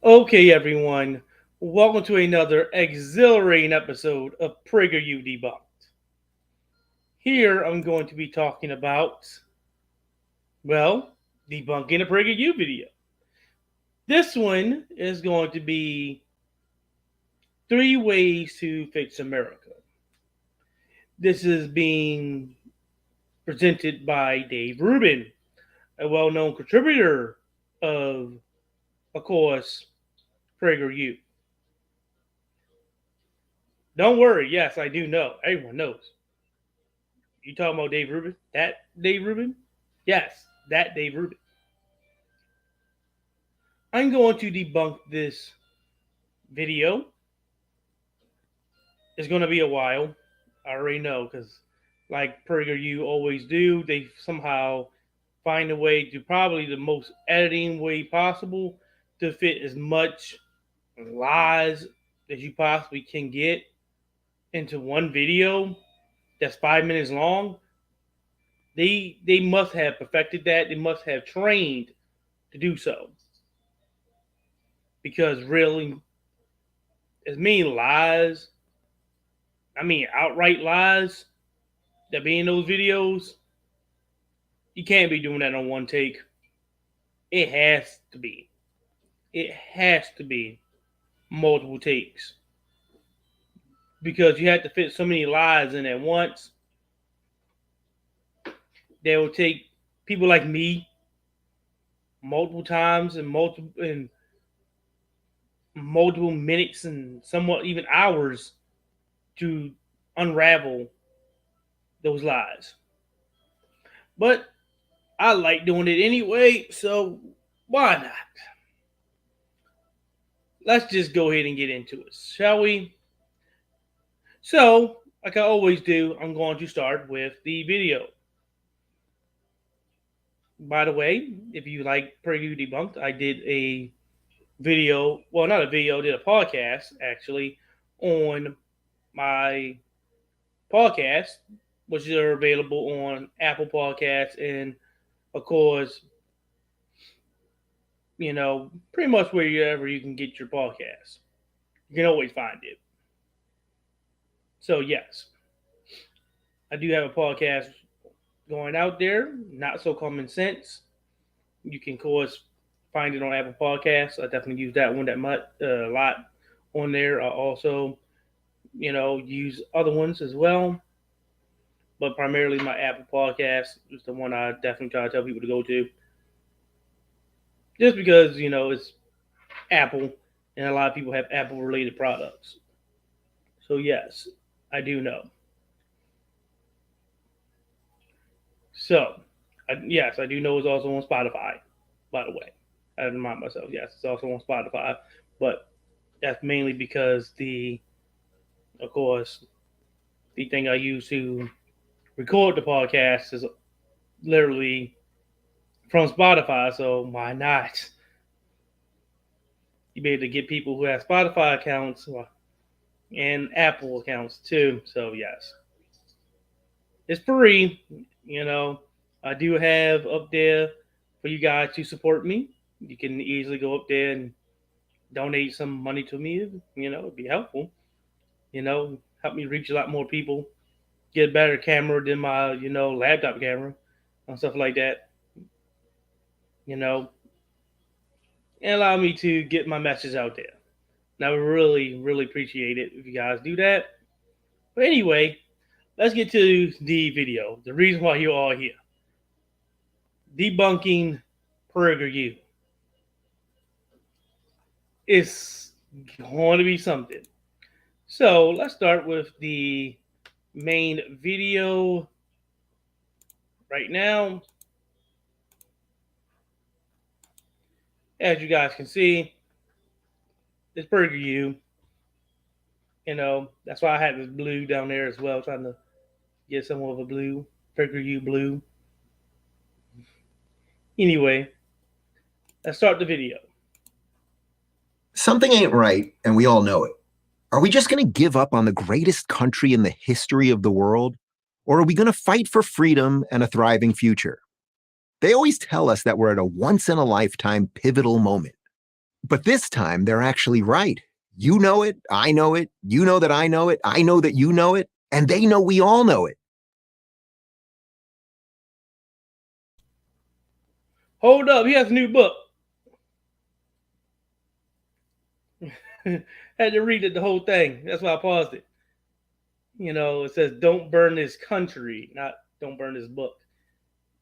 Okay, everyone, welcome to another exhilarating episode of PragerU Debunked. Here I'm going to be talking about, debunking a PragerU video. This one is going to be 3 ways to fix America. This is being presented by Dave Rubin, a well known contributor of course, PragerU. Don't worry, yes, I do know. Everyone knows. You talking about Dave Rubin? That Dave Rubin? Yes, that Dave Rubin. I'm going to debunk this video. It's going to be a while. I already know because, like PragerU always do, they somehow find a way to probably the most editing way possible to fit as much lies as you possibly can get into one video that's 5 minutes long. They must have perfected that. They must have trained to do so. Because really, as many lies, outright lies that be in those videos, you can't be doing that on one take. It has to be. It has to be multiple takes. Because you have to fit so many lies in at once. They will take people like me multiple times and multiple minutes and somewhat even hours to unravel those lies. But I like doing it anyway, so why not? Let's just go ahead and get into it, shall we? So, like I always do, I'm going to start with the video. By the way, if you like PragerU Debunked, I did a video, well, not a video, I did a podcast actually on my podcast, which are available on Apple Podcasts and, of course, pretty much wherever you can get your podcast. You can always find it. So, yes, I do have a podcast going out there, Not So Common Sense. You can, of course, find it on Apple Podcasts. I definitely use that one a lot on there. I also, use other ones as well. But primarily my Apple Podcast is the one I definitely try to tell people to go to. Just because, it's Apple and a lot of people have Apple related products. So yes, I do know. So, yes, I do know it's also on Spotify, by the way. I have to remind myself, yes, it's also on Spotify. But that's mainly because of course, the thing I use to record the podcast is literally from Spotify, so why not? You be able to get people who have Spotify accounts and Apple accounts too. So yes, it's free. I do have up there for you guys to support me. You can easily go up there and donate some money to me. It'd be helpful. Help me reach a lot more people. Get a better camera than my laptop camera and stuff like that. And allow me to get my message out there. And I would really, really appreciate it if you guys do that. But anyway, let's get to the video. The reason why you're all here. Debunking PragerU. It's going to be something. So let's start with the main video right now. As you guys can see, it's PragerU. That's why I had this blue down there as well, trying to get some of a blue, PragerU blue. Anyway, let's start the video. Something ain't right, and we all know it. Are we just going to give up on the greatest country in the history of the world? Or are we going to fight for freedom and a thriving future? They always tell us that we're at a once-in-a-lifetime pivotal moment. But this time, they're actually right. You know it, I know it, you know that I know it, I know that you know it, and they know we all know it. Hold up, he has a new book. Had to read it the whole thing. That's why I paused it. It says "Don't burn this country," not "Don't burn this book."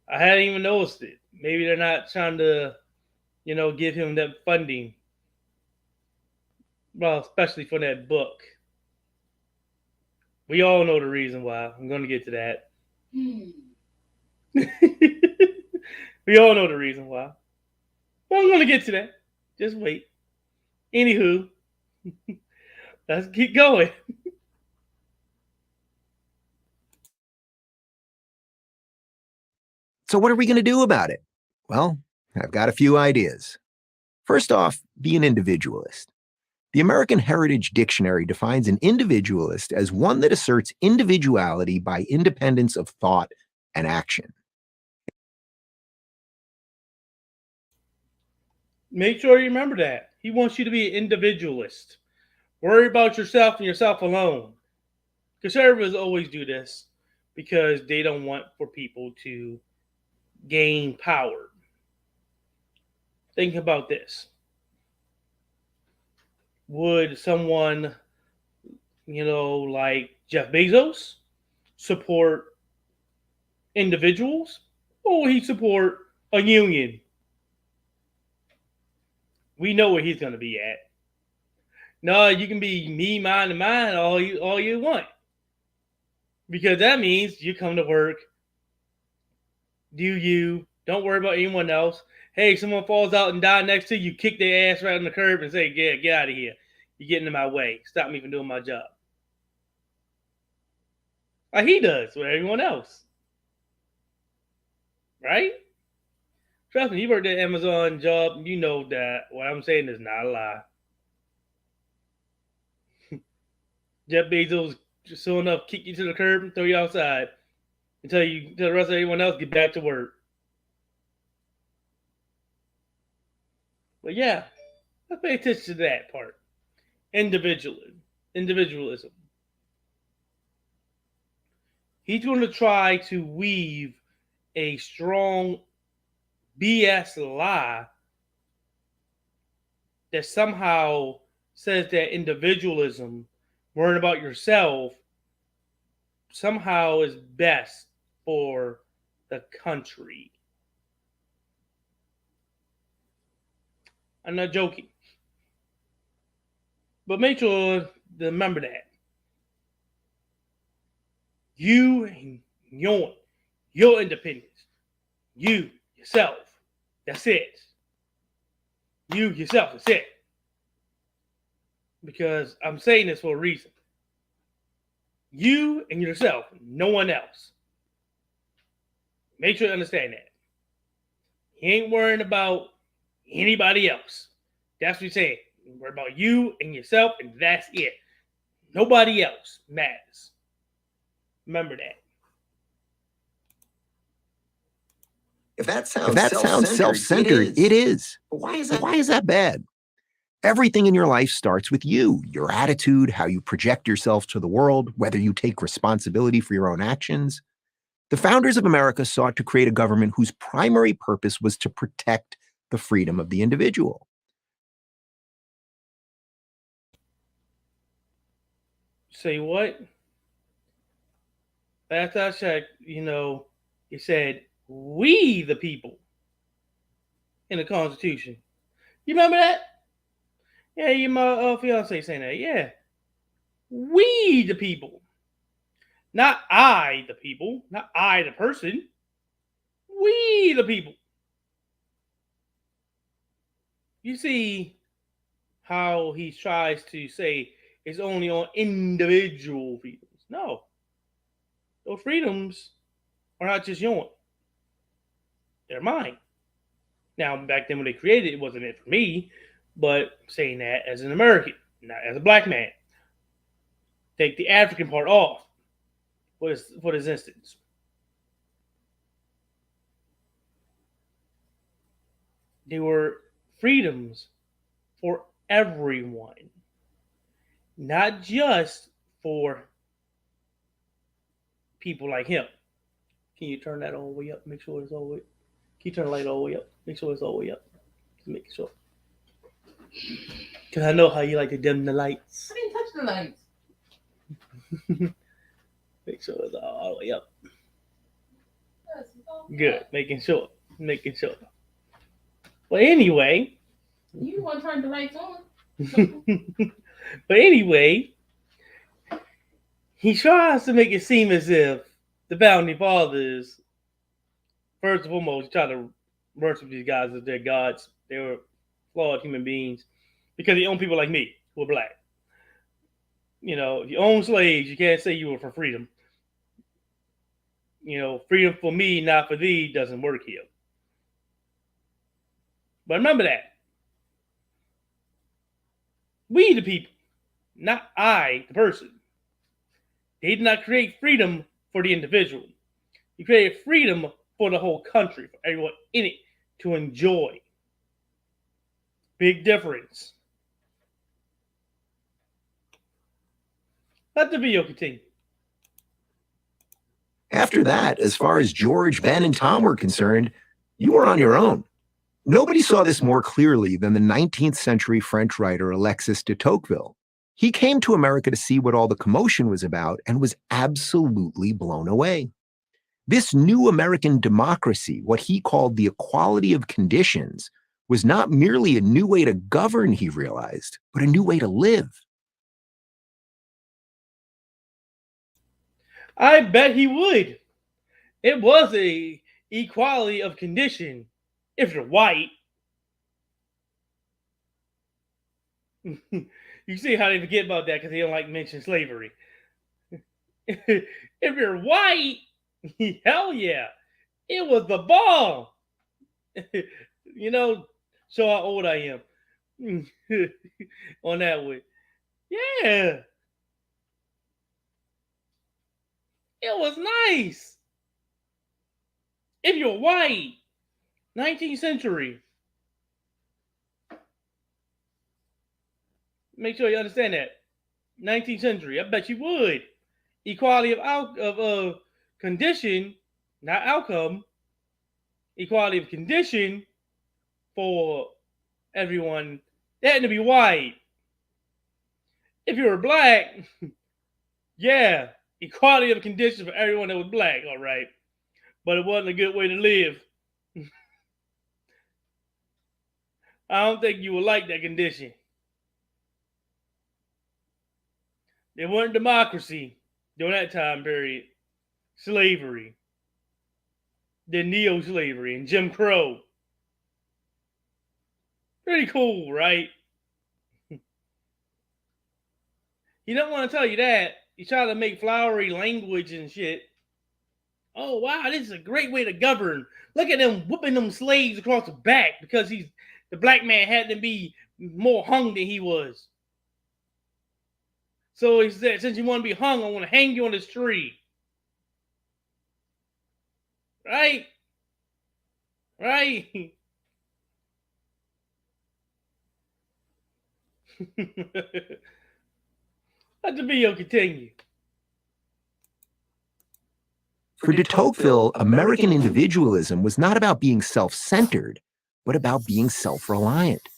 I hadn't even noticed it. Maybe they're not trying to, give him that funding. Well, especially for that book. We all know the reason why. I'm going to get to that. We all know the reason why. Well, I'm going to get to that. Just wait. Anywho, let's keep going. So, what are we going to do about it? Well, I've got a few ideas. First off, be an individualist. The American Heritage Dictionary defines an individualist as one that asserts individuality by independence of thought and action. Make sure you remember that. He wants you to be an individualist. Worry about yourself and yourself alone. Conservatives always do this because they don't want for people to gain power. Think about this. Would someone, like Jeff Bezos support individuals, or will he support a union? We know where he's going to be at. No, you can be me, mine, and mine all you want, because that means you come to work, do you, don't worry about anyone else. Hey, someone falls out and dies next to you, kick their ass right on the curb and say, "Yeah, get out of here. You're getting in my way. Stop me from doing my job." Like he does with everyone else, right? Trust me, you worked at Amazon job, you know that what I'm saying is not a lie. Jeff Bezos just soon enough kick you to the curb and throw you outside and tell the rest of everyone else get back to work. But yeah, let's pay attention to that part. Individualism. He's going to try to weave a strong BS lie that somehow says that individualism, worrying about yourself, somehow is best for the country. I'm not joking. But make sure to remember that. You and your independence. You, yourself. That's it. You, yourself. That's it. Because I'm saying this for a reason. You and yourself, no one else. Make sure you understand that. He ain't worrying about anybody else. That's what he's saying. Worry about you and yourself, and that's it. Nobody else matters. Remember that. If that sounds self-centered, it is. But why is that bad? Everything in your life starts with you, your attitude, how you project yourself to the world, whether you take responsibility for your own actions. The founders of America sought to create a government whose primary purpose was to protect the freedom of the individual. Say what? Last I checked, it said, "We the people," in the Constitution. You remember that? Yeah, you my fiance saying that. Yeah, we the people, not I the people, not I the person. We the people. You see how he tries to say it's only on individual freedoms. No, those freedoms are not just yours; they're mine. Now, back then when they created it, it wasn't meant for me, but saying that as an American, not as a black man. Take the African part off for this instance. They were freedoms for everyone, not just for people like him. Can you turn that all the way up? Make sure it's all the way. Can you turn the light all the way up? Make sure it's all the way up. Just make sure. Because I know how you like to dim the lights. I didn't touch the lights. Make sure it's all the way up. Good. Making sure. Making sure. But anyway. You want to turn the lights on. But anyway, he tries to make it seem as if the founding fathers, first and foremost, try to worship these guys as their gods. They were flawed human beings because they own people like me who are black. You know, if you own slaves, you can't say you were for freedom. You know, freedom for me, not for thee, doesn't work here. But remember that. We, the people, not I, the person. They did not create freedom for the individual. He created freedom for the whole country, for everyone in it to enjoy. Big difference. Let the video continue. After that, as far as George, Ben, and Tom were concerned, you were on your own. Nobody saw this more clearly than the 19th century French writer Alexis de Tocqueville. He came to America to see what all the commotion was about and was absolutely blown away. This new American democracy, what he called the equality of conditions, was not merely a new way to govern, he realized, but a new way to live. I bet he would. It was a equality of condition if you're white. You see how they forget about that because they don't like mention slavery. If you're white, hell yeah, it was the ball. You know, show how old I am on that one. Yeah, it was nice. If you're white, 19th century. Make sure you understand that. 19th century, I bet you would. Equality of condition, not outcome. Equality of condition for everyone. They had to be white. If you were black, yeah, equality of conditions for everyone that was black, all right. But it wasn't a good way to live. I don't think you would like that condition. They weren't democracy during that time period. Slavery. Then neo-slavery and Jim Crow. Pretty cool, right? He don't want to tell you that. He try to make flowery language and shit. Oh, wow, this is a great way to govern. Look at them whooping them slaves across the back because the black man had to be more hung than he was. So he said, since you want to be hung, I want to hang you on this tree. Right? Right? Let the video continue. For de Tocqueville, American individualism was not about being self-centered, but about being self-reliant.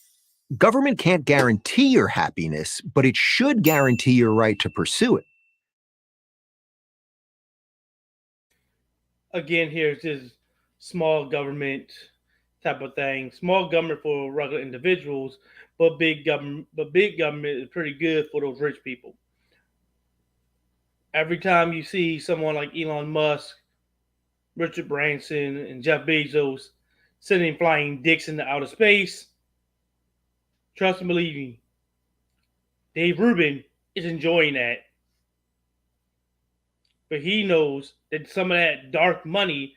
Government can't guarantee your happiness, but it should guarantee your right to pursue it. Again, here's this small government type of thing. Small government for regular individuals, but big government is pretty good for those rich people. Every time you see someone like Elon Musk, Richard Branson, and Jeff Bezos sending flying dicks into outer space, trust and believe me, Dave Rubin is enjoying that. But he knows that some of that dark money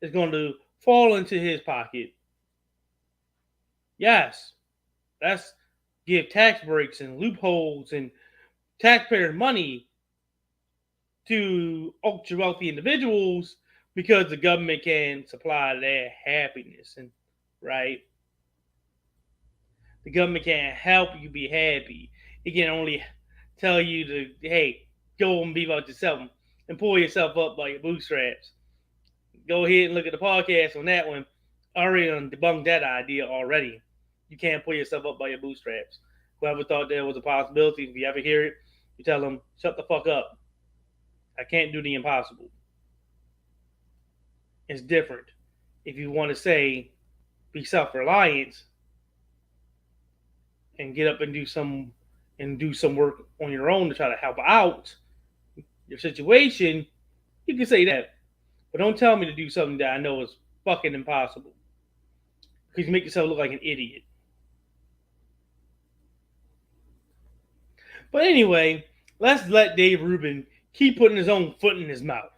is going to fall into his pocket. Yes, that's give tax breaks and loopholes and taxpayer money to ultra wealthy individuals because the government can supply their happiness, and right. The government can't help you be happy. It can only tell you to, hey, go and be about yourself and pull yourself up by your bootstraps. Go ahead and look at the podcast on that one. I already debunked that idea already. You can't pull yourself up by your bootstraps. Whoever thought there was a possibility, if you ever hear it, you tell them, shut the fuck up. I can't do the impossible. It's different. If you want to say, be self-reliant and get up and do some work on your own to try to help out your situation, you can say that. But don't tell me to do something that I know is fucking impossible. Because you make yourself look like an idiot. But anyway, let's let Dave Rubin keep putting his own foot in his mouth.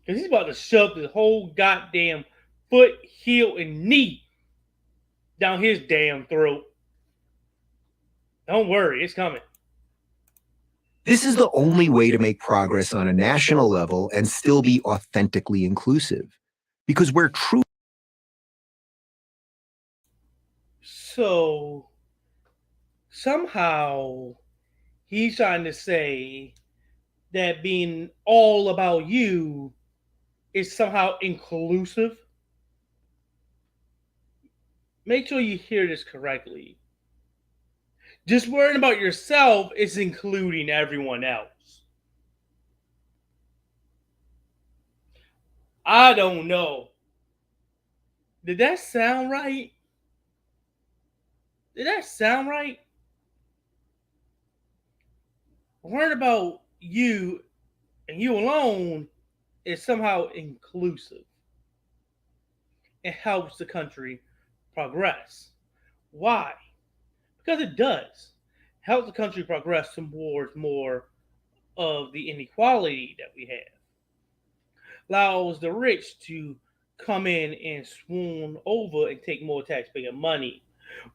Because he's about to shove this whole goddamn foot, heel, and knee down his damn throat. Don't worry, it's coming. This is the only way to make progress on a national level and still be authentically inclusive. Because we're true. So, somehow, he's trying to say that being all about you is somehow inclusive. Make sure you hear this correctly. Just worrying about yourself is including everyone else. I don't know. Did that sound right? Did that sound right? Worrying about you and you alone is somehow inclusive. It helps the country progress. Why? Because it does. Help the country progress towards more of the inequality that we have. Allows the rich to come in and swoon over and take more taxpayer money,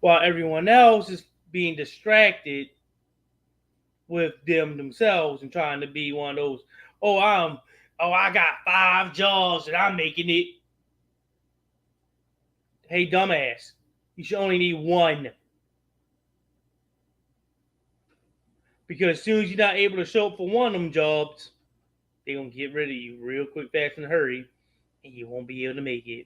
while everyone else is being distracted with themselves and trying to be one of those, I got 5 jobs and I'm making it. Hey, dumbass, you should only need 1. Because as soon as you're not able to show up for one of them jobs, they're going to get rid of you real quick, fast, and hurry, and you won't be able to make it.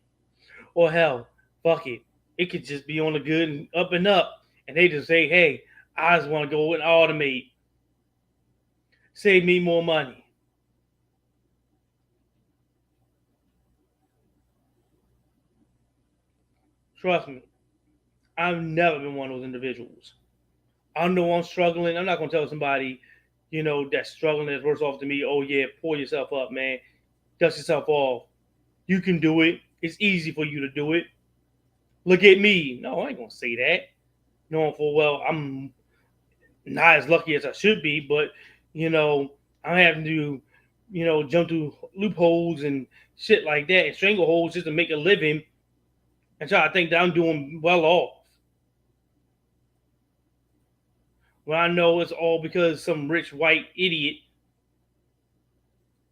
Or hell, fuck it. It could just be on the good and up, and they just say, hey, I just want to go and automate. Save me more money. Trust me, I've never been one of those individuals. I know I'm struggling. I'm not going to tell somebody, that's struggling, that's worse off than me, oh yeah, pull yourself up, man. Dust yourself off. You can do it. It's easy for you to do it. Look at me. No, I ain't going to say that. Knowing full well I'm not as lucky as I should be, but, I'm having to, jump through loopholes and shit like that and strangleholds just to make a living and try to think that I'm doing well off. When I know it's all because some rich white idiot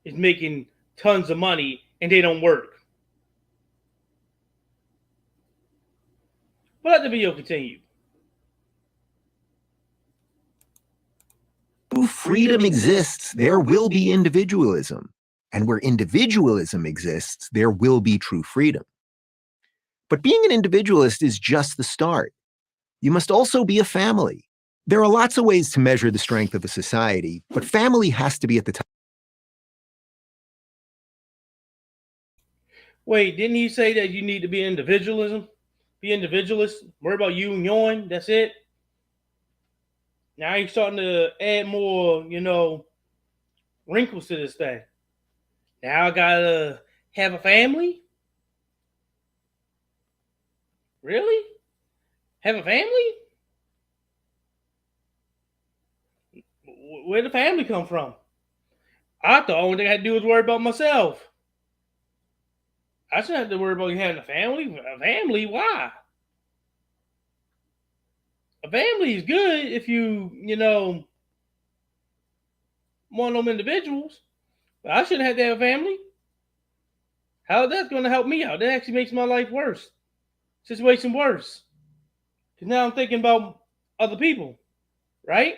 is making tons of money and they don't work. But let the video continue. Where freedom exists, there will be individualism. And where individualism exists, there will be true freedom. But being an individualist is just the start. You must also be a family. There are lots of ways to measure the strength of a society, but family has to be at the top. Wait, didn't he say that you need to be individualism? Be individualist? Worry about you and yours? That's it? Now he's starting to add more, wrinkles to this thing. Now I gotta have a family? Really? Have a family? Where did the family come from? I thought the only thing I had to do was worry about myself. I shouldn't have to worry about having a family. A family? Why? A family is good if you, one of them individuals. But I shouldn't have to have a family. How that's going to help me out? That actually makes my life worse. Situation worse. Because now I'm thinking about other people, right?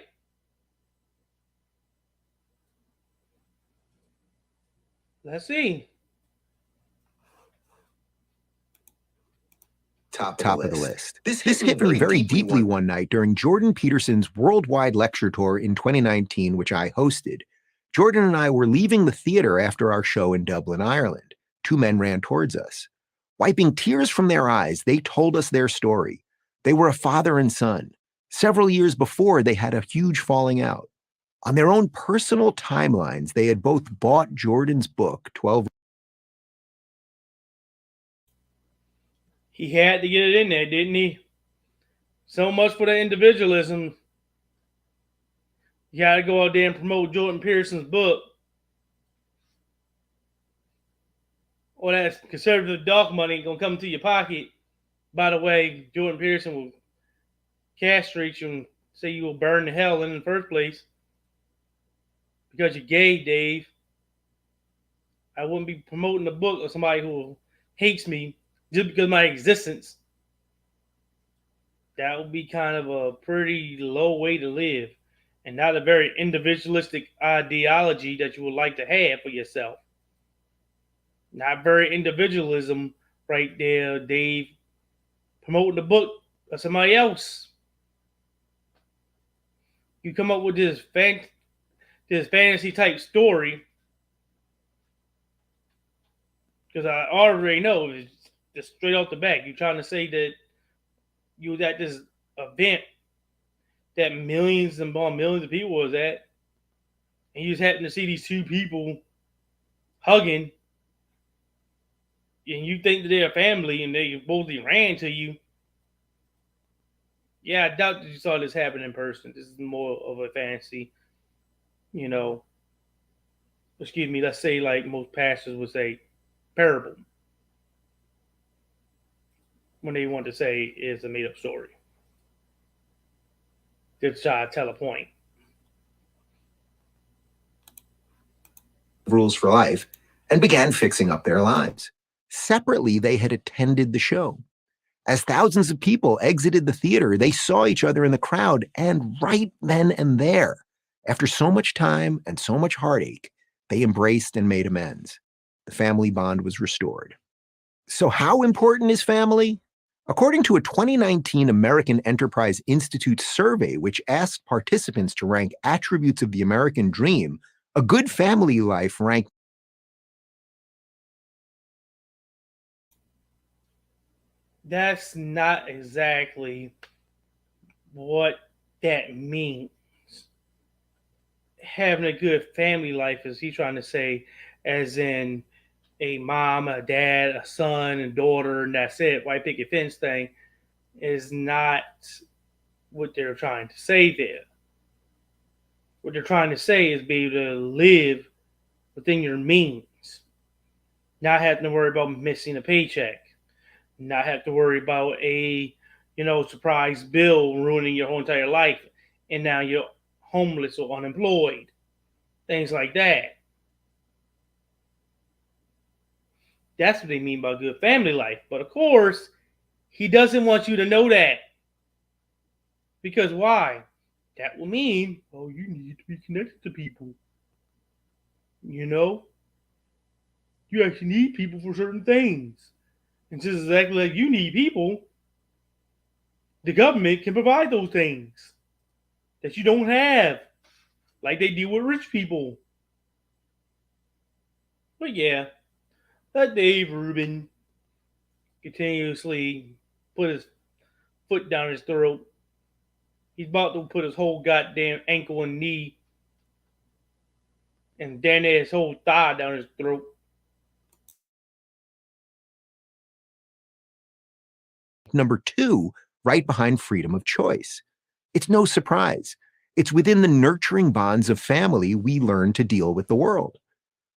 Let's see. Top of the list. This hit me very deeply one night during Jordan Peterson's worldwide lecture tour in 2019, which I hosted. Jordan and I were leaving the theater after our show in Dublin, Ireland. Two men ran towards us. Wiping tears from their eyes, they told us their story. They were a father and son. Several years before, they had a huge falling out. On their own personal timelines, they had both bought Jordan's book, 12. He had to get it in there, didn't he? So much for the individualism. You got to go out there and promote Jordan Peterson's book. Or that conservative dark money going to come to your pocket. By the way, Jordan Peterson will castrate you and say you will burn to hell in the first place. Because you're gay, Dave. I wouldn't be promoting a book of somebody who hates me just because of my existence. That would be kind of a pretty low way to live, and not a very individualistic ideology that you would like to have for yourself. Not very individualism right there, Dave. Promoting the book of somebody else. You come up with this fantasy type story, because I already know it's just straight off the back. You're trying to say that you was at this event that millions and millions of people was at, and you just happen to see these two people hugging, and you think that they're a family, and they both ran to you. Yeah, I doubt that you saw this happen in person. This is more of a fantasy, you know. Excuse me, let's say like most pastors would say, parable. When they want to say it's a made-up story. To try to tell a point. Rules for life, and began fixing up their lives. Separately, they had attended the show. As thousands of people exited the theater, they saw each other in the crowd, and right then and there, after so much time and so much heartache, they embraced and made amends. The family bond was restored. So how important is family? According to a 2019 American Enterprise Institute survey, which asked participants to rank attributes of the American dream, a good family life ranked. That's not exactly what that means. Having a good family life, is he trying to say, as in a mom, a dad, a son, and daughter, and that's it, white picket fence thing, is not what they're trying to say there. What they're trying to say is be able to live within your means, not having to worry about missing a paycheck, not have to worry about a surprise bill ruining your whole entire life, and now you're homeless or unemployed, things like that. That's what they mean by good family life. But of course, he doesn't want you to know that. Because why? That will mean, oh, you need to be connected to people. You actually need people for certain things. And just exactly like you need people, the government can provide those things that you don't have, like they do with rich people. But yeah, let Dave Rubin continuously put his foot down his throat. He's about to put his whole goddamn ankle and knee and then his whole thigh down his throat. Number 2, right behind freedom of choice. It's no surprise. It's within the nurturing bonds of family we learn to deal with the world.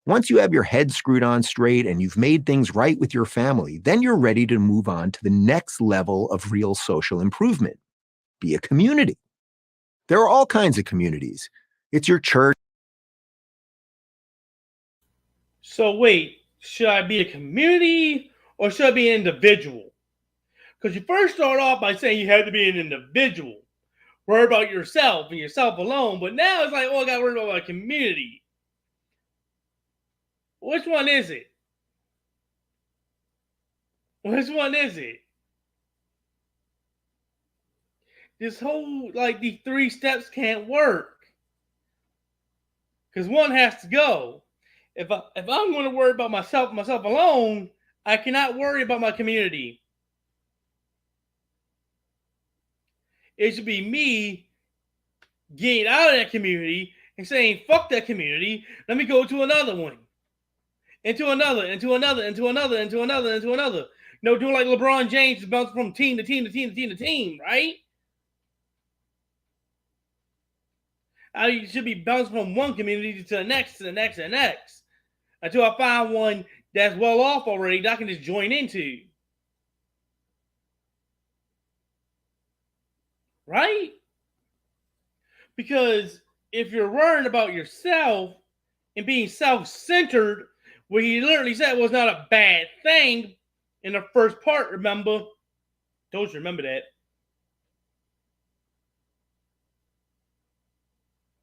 Once you have your head screwed on straight and you've made things right with your family, then you're ready to move on to the next level of real social improvement. Be a community. There are all kinds of communities. It's your church. So wait, should I be a community or should I be an individual? Because you first start off by saying you have to be an individual. Worry about yourself and yourself alone. But now it's like, oh, I got to worry about my community. Which one is it? Which one is it? This whole, like, these 3 steps can't work. Because one has to go. If I'm going to worry about myself alone, I cannot worry about my community. It should be me getting out of that community and saying, fuck that community. Let me go to another one. Into another. Doing like LeBron James, bouncing from team to team, right? I should be bouncing from one community to the next, until I find one that's well off already that I can just join into. Right? Because if you're worrying about yourself and being self-centered, what he literally said was not a bad thing in the first part, remember? Don't you remember that?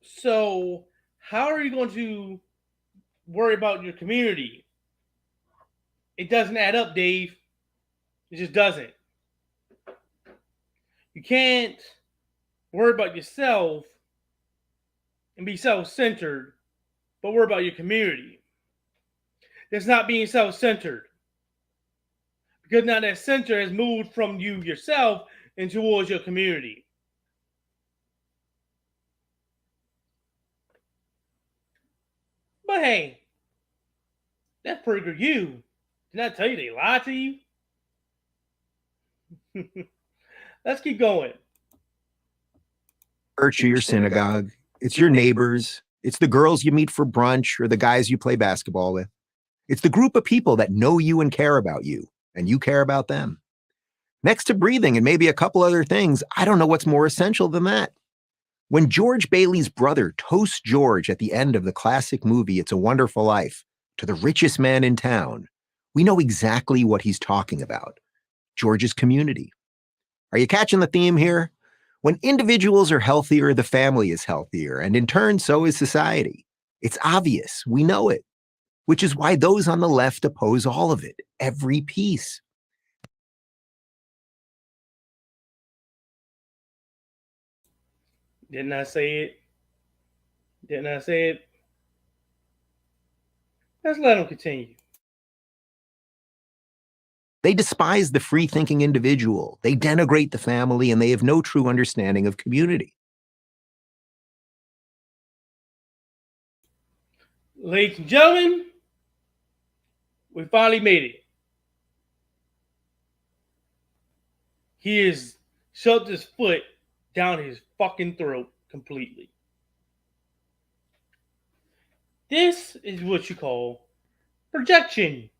So, how are you going to worry about your community? It doesn't add up, Dave. It just doesn't. You can't worry about yourself and be self-centered, but worry about your community. That's not being self-centered. Because now that center has moved from you yourself and towards your community. But hey, that's PragerU. Did I tell you they lied to you? Let's keep going. Church or your synagogue. It's your neighbors. It's the girls you meet for brunch or the guys you play basketball with. It's the group of people that know you and care about you, and you care about them. Next to breathing and maybe a couple other things, I don't know what's more essential than that. When George Bailey's brother toasts George at the end of the classic movie It's a Wonderful Life to the richest man in town, we know exactly what he's talking about. George's community. Are you catching the theme here? When individuals are healthier, the family is healthier, and in turn, so is society. It's obvious. We know it. Which is why those on the left oppose all of it, every piece. Didn't I say it? Let's let them continue. They despise the free-thinking individual. They denigrate the family, and they have no true understanding of community. Ladies and gentlemen, we finally made it. He has shoved his foot down his fucking throat completely. This is what you call projection.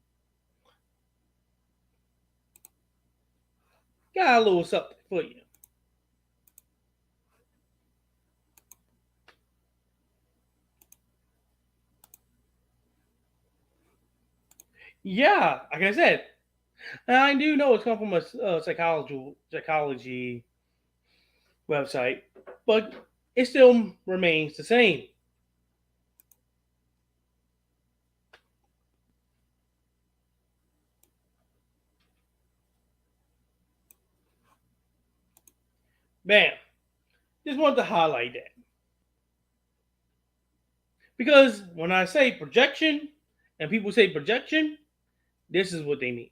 Got a little something for you. Yeah, like I said, I do know it's come from a psychology website, but it still remains the same. Bam. Just wanted to highlight that. Because when I say projection, and people say projection, this is what they mean.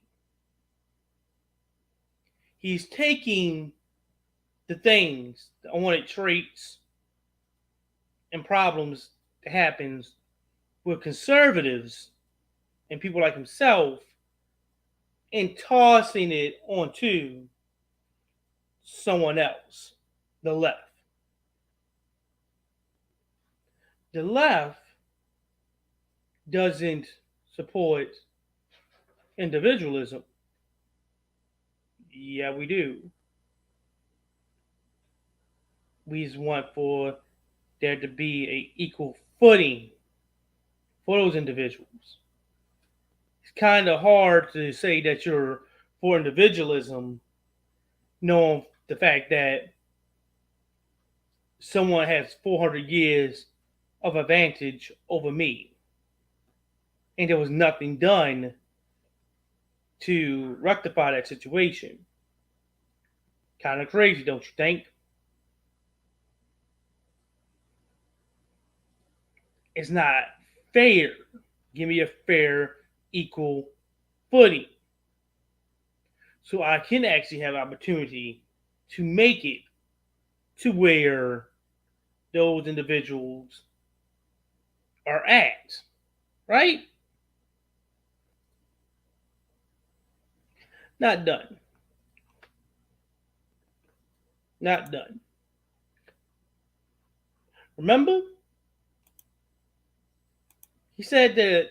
He's taking the things, the unwanted traits, and problems that happens with conservatives and people like himself and tossing it onto someone else, the left. The left doesn't support individualism. Yeah, we do. We just want for there to be an equal footing for those individuals. It's kind of hard to say that you're for individualism knowing the fact that someone has 400 years of advantage over me, and there was nothing done to rectify that situation. Kind of crazy, don't you think? It's not fair. Give me a fair, equal footing, so I can actually have opportunity to make it to where those individuals are at, right? Not done. Not done. Remember? He said that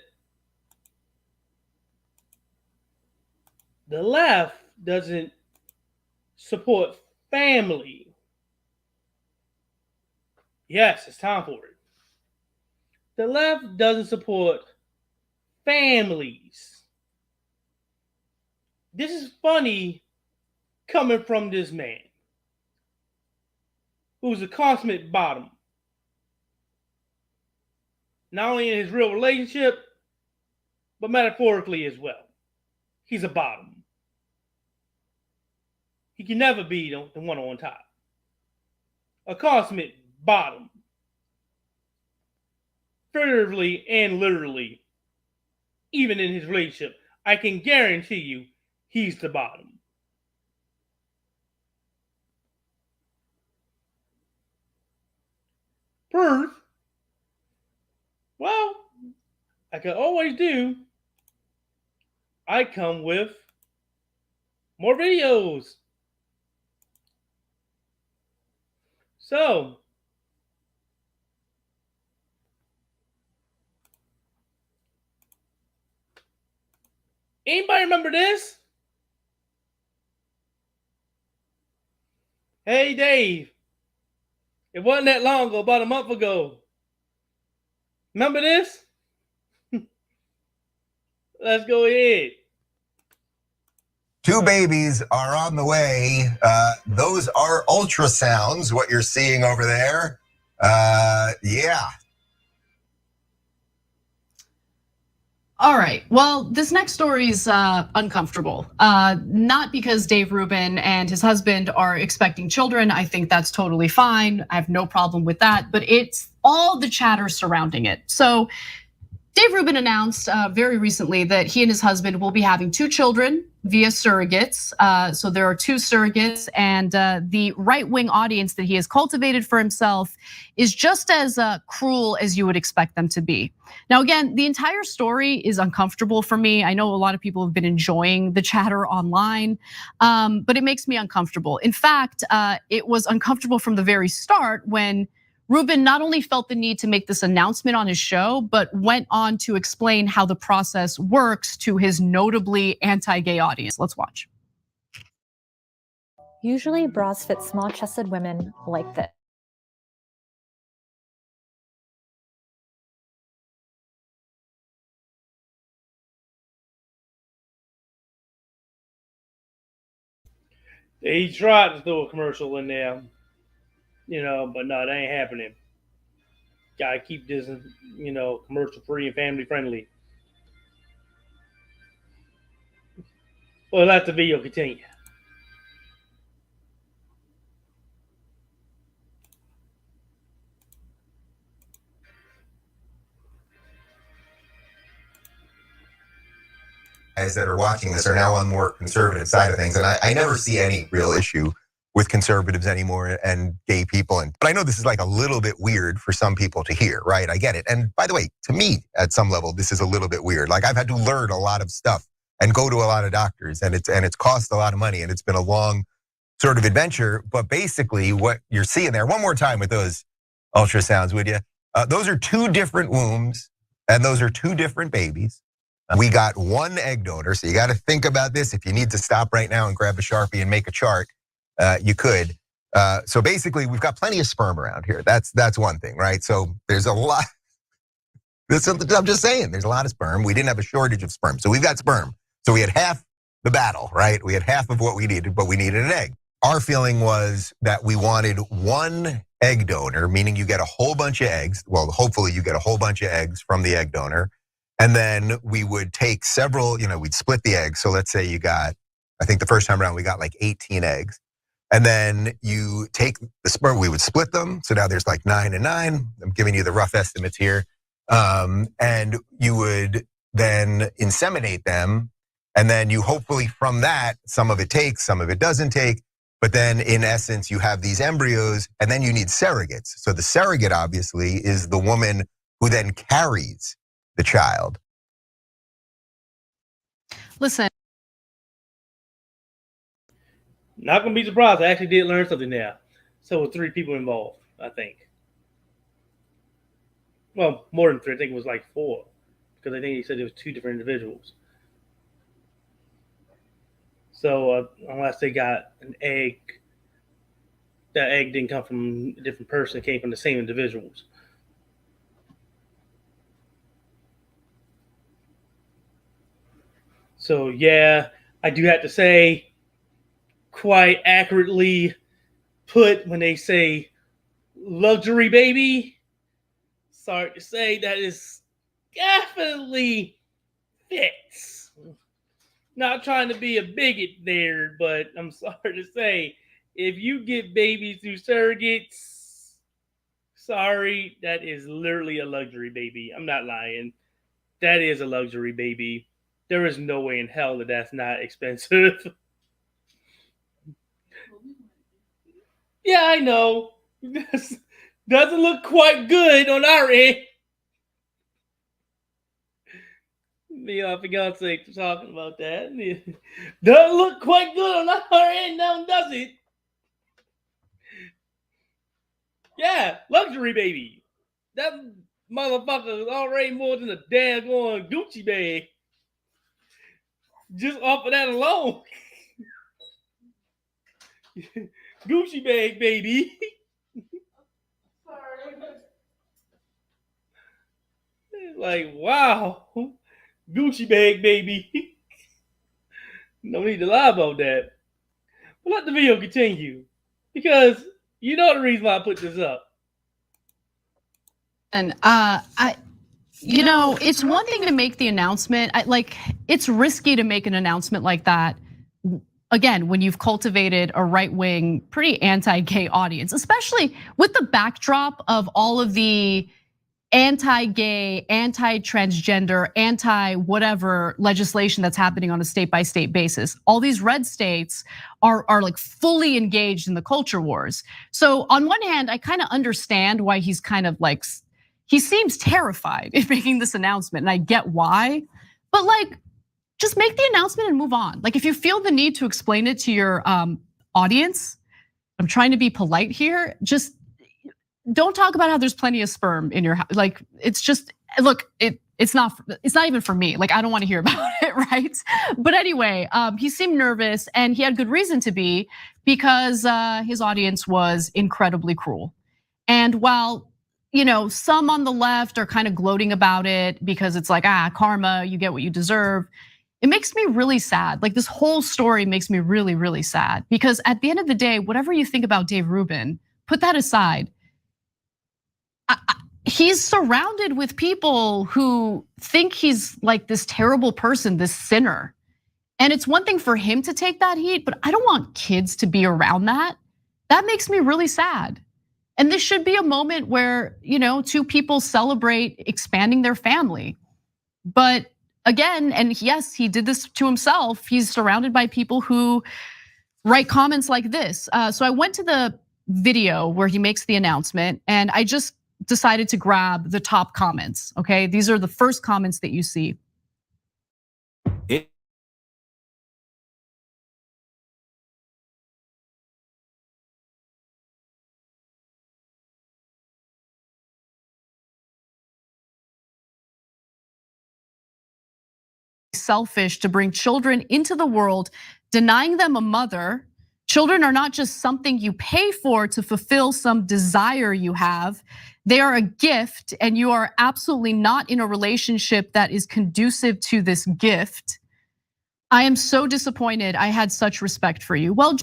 the left doesn't support family. Yes, it's time for it. The left doesn't support families. This is funny coming from this man who's a consummate bottom. Not only in his real relationship, but metaphorically as well. He's a bottom. He can never be the one on top. A consummate bottom. Figuratively and literally, even in his relationship, I can guarantee you he's the bottom. Proof? Well, I can always do. I come with more videos. So, anybody remember this? Hey, Dave. It wasn't that long ago, about a month ago. Remember this? Let's go ahead. 2 babies are on the way. Those are ultrasounds, what you're seeing over there. Yeah. All right, well, this next story is uncomfortable. Not because Dave Rubin and his husband are expecting children. I think that's totally fine. I have no problem with that, but it's all the chatter surrounding it. So Dave Rubin announced very recently that he and his husband will be having 2 children via surrogates. So there are 2 surrogates, and the right-wing audience that he has cultivated for himself is just as cruel as you would expect them to be. Now, again, the entire story is uncomfortable for me. I know a lot of people have been enjoying the chatter online, but it makes me uncomfortable. In fact, it was uncomfortable from the very start when Rubin not only felt the need to make this announcement on his show, but went on to explain how the process works to his notably anti-gay audience. Let's watch. Usually bras fit small-chested women like this. He tried to throw a commercial in there, but no, that ain't happening. Gotta keep this, commercial free and family friendly. Well, let the video continue. Guys that are watching this are now on more conservative side of things, and I never see any real issue with conservatives anymore and gay people. But I know this is like a little bit weird for some people to hear, right? I get it. And by the way, to me, at some level, this is a little bit weird. Like I've had to learn a lot of stuff and go to a lot of doctors, and it's cost a lot of money, and it's been a long sort of adventure. But basically, what you're seeing there, one more time with those ultrasounds, would you? Those are 2 different wombs, and those are 2 different babies. We got 1 egg donor, so you got to think about this. If you need to stop right now and grab a Sharpie and make a chart, you could. So basically, we've got plenty of sperm around here. That's one thing, right? So there's a lot. I'm just saying, there's a lot of sperm. We didn't have a shortage of sperm, so we've got sperm. So we had half the battle, right? We had half of what we needed, but we needed an egg. our feeling was that we wanted one egg donor, meaning you get a whole bunch of eggs. Well, hopefully you get a whole bunch of eggs from the egg donor. And then we would take several, we'd split the eggs. So let's say you got, I think the first time around we got like 18 eggs. And then you take the sperm, we would split them. So now there's like 9 and 9. I'm giving you the rough estimates here. And you would then inseminate them. And then you hopefully from that, some of it takes, some of it doesn't take. But then in essence, you have these embryos and then you need surrogates. So the surrogate obviously is the woman who then carries the child. Listen. Not gonna be surprised. I actually did learn something there. So with 3 people involved, I think. Well, more than 3. I think it was like 4. Because I think he said it was 2 different individuals. So unless they got an egg, that egg didn't come from a different person. It came from the same individuals. So yeah, I do have to say, quite accurately put when they say luxury baby. Sorry to say, that is definitely fits. Not trying to be a bigot there, but I'm sorry to say, if you get babies through surrogates, sorry, that is literally a luxury baby. I'm not lying. That is a luxury baby. There is no way in hell that that's not expensive. Yeah, I know. Doesn't look quite good on our end. Me and my fiance talking about that. Doesn't look quite good on our end now, does it? Yeah, luxury baby. That motherfucker is already more than a daggone Gucci bag. Just off of that alone. Gucci bag, baby. Like, wow. Gucci bag, baby. No need to lie about that. But let the video continue. Because you know the reason why I put this up. And it's one thing to make the announcement. It's risky to make an announcement like that. Again, when you've cultivated a right-wing, pretty anti-gay audience, especially with the backdrop of all of the anti-gay, anti-transgender, anti-whatever legislation that's happening on a state-by-state basis. All these red states are like fully engaged in the culture wars. So on one hand, I kind of understand why he's kind of like, he seems terrified in making this announcement, and I get why. But like, just make the announcement and move on. Like if you feel the need to explain it to your audience, I'm trying to be polite here, just don't talk about how there's plenty of sperm in your house. Like it's just, look, it's not even for me. Like I don't want to hear about it, right? But anyway, he seemed nervous and he had good reason to be because his audience was incredibly cruel. And while some on the left are kind of gloating about it because it's like, karma, you get what you deserve. It makes me really sad. Like this whole story makes me really, really sad because at the end of the day, whatever you think about Dave Rubin, put that aside. He's surrounded with people who think he's like this terrible person, this sinner. And it's one thing for him to take that heat, but I don't want kids to be around that. That makes me really sad. And this should be a moment where, 2 people celebrate expanding their family. But again, and yes, he did this to himself. He's surrounded by people who write comments like this. So I went to the video where he makes the announcement and I just decided to grab the top comments, okay? These are the first comments that you see. Selfish to bring children into the world, denying them a mother. Children are not just something you pay for to fulfill some desire you have. They are a gift, and you are absolutely not in a relationship that is conducive to this gift. I am so disappointed. I had such respect for you. Well,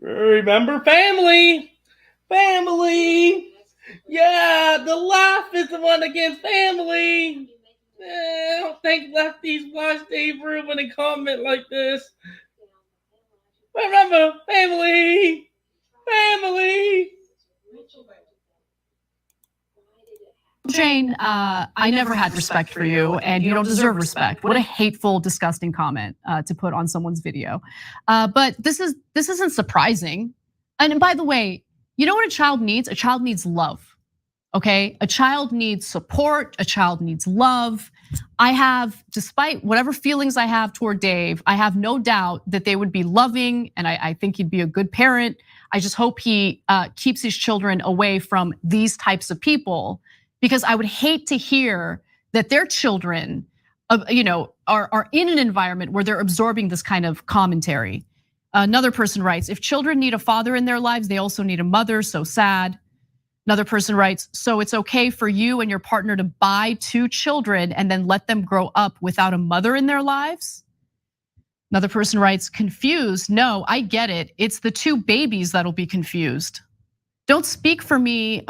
Remember family. Family. Yeah, the left is the one against family. I don't think lefties watch Dave Rubin and comment like this. Remember, family. Family. Jane, I never had respect for you, and you don't deserve respect. What a hateful, disgusting comment to put on someone's video. But this isn't surprising. And by the way, you know what a child needs? A child needs love. Okay, a child needs support. A child needs love. I have, despite whatever feelings I have toward Dave, I have no doubt that they would be loving, and I think he'd be a good parent. I just hope he keeps his children away from these types of people, because I would hate to hear that their children, are in an environment where they're absorbing this kind of commentary. Another person writes, if children need a father in their lives, they also need a mother, so sad. Another person writes, so it's okay for you and your partner to buy 2 children and then let them grow up without a mother in their lives? Another person writes, confused, no, I get it. It's the 2 babies that'll be confused. Don't speak for me.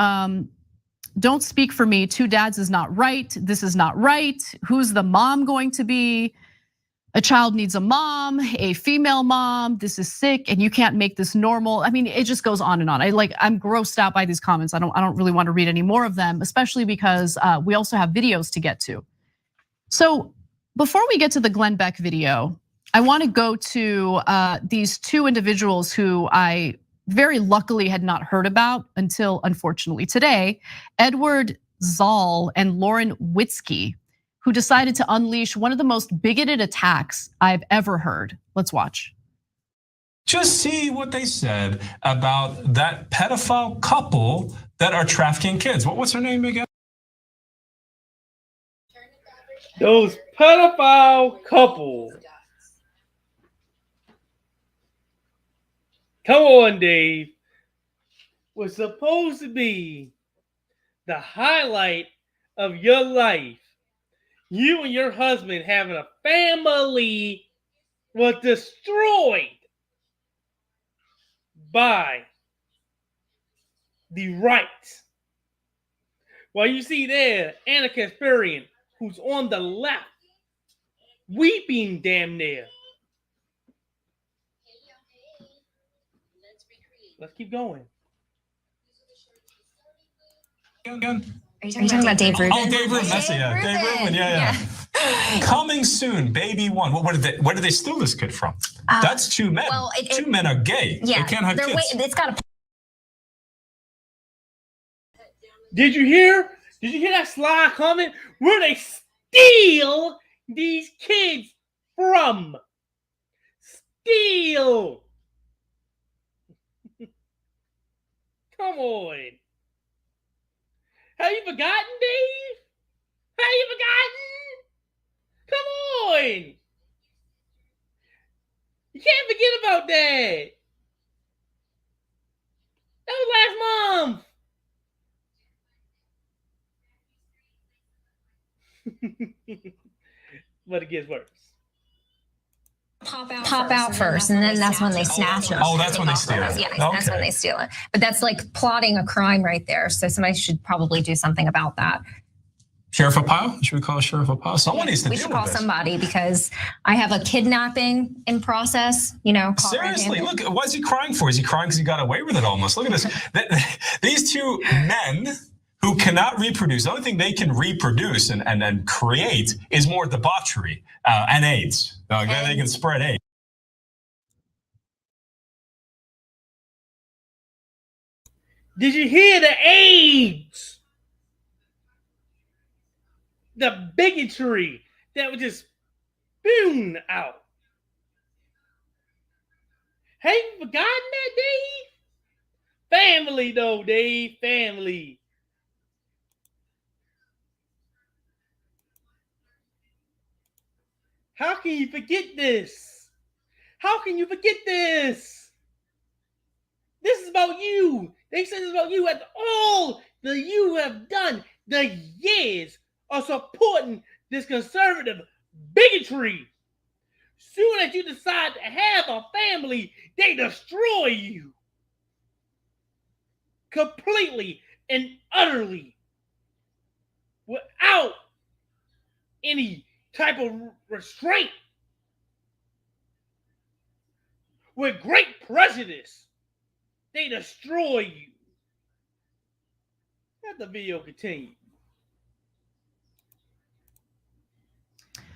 Don't speak for me. 2 dads is not right. This is not right. Who's the mom going to be? A child needs a mom, a female mom. This is sick, and you can't make this normal. I mean, it just goes on and on. I'm grossed out by these comments. I don't really want to read any more of them, especially because we also have videos to get to. So before we get to the Glenn Beck video, I want to go to these 2 individuals who I very luckily had not heard about until, unfortunately, today. Edward Zoll and Lauren Witzke, who decided to unleash one of the most bigoted attacks I've ever heard. Let's watch. Just see what they said about that pedophile couple that are trafficking kids. What's her name again? Those pedophile couple. Come on, Dave. Was supposed to be the highlight of your life. You and your husband having a family was destroyed by the right. Well, you see there, Anna Kasparian, who's on the left, weeping damn near. Let's keep going. Are you talking about Dave Rubin? Oh, Dave Rubin. That's it. Yeah, Dave Rubin. Yeah. Coming soon, baby one. Where did they steal this kid from? That's 2 men. Well, 2 men are gay. Yeah, they can't have kids. It's got a. Did you hear that sly comment? Where they steal these kids from? Steal. Come on. Have you forgotten, Dave? Have you forgotten? Come on. You can't forget about that. That was last month. But it gets worse. Pop out first, and then that's when they snatch it. Oh, that's when they steal it. Yeah, that's when they steal it. But that's like plotting a crime right there. So somebody should probably do something about that. Sheriff Apile? Should we call Sheriff Apile? Someone needs to deal with this. We should call somebody, because I have a kidnapping in process. Seriously, look, what is he crying for? Is he crying because he got away with it almost? Look at this. These 2 men who cannot reproduce, the only thing they can reproduce and create is more debauchery and AIDS. They can spread AIDS. Did you hear the AIDS? The bigotry that was just spewing out. Have you forgotten that, Dave? Family, though, Dave. Family. How can you forget this? How can you forget this? This is about you. They said it's about you. After all that you have done, the years of supporting this conservative bigotry. Soon as you decide to have a family, they destroy you completely and utterly without any type of restraint, with great prejudice. They destroy you. Let the video continue.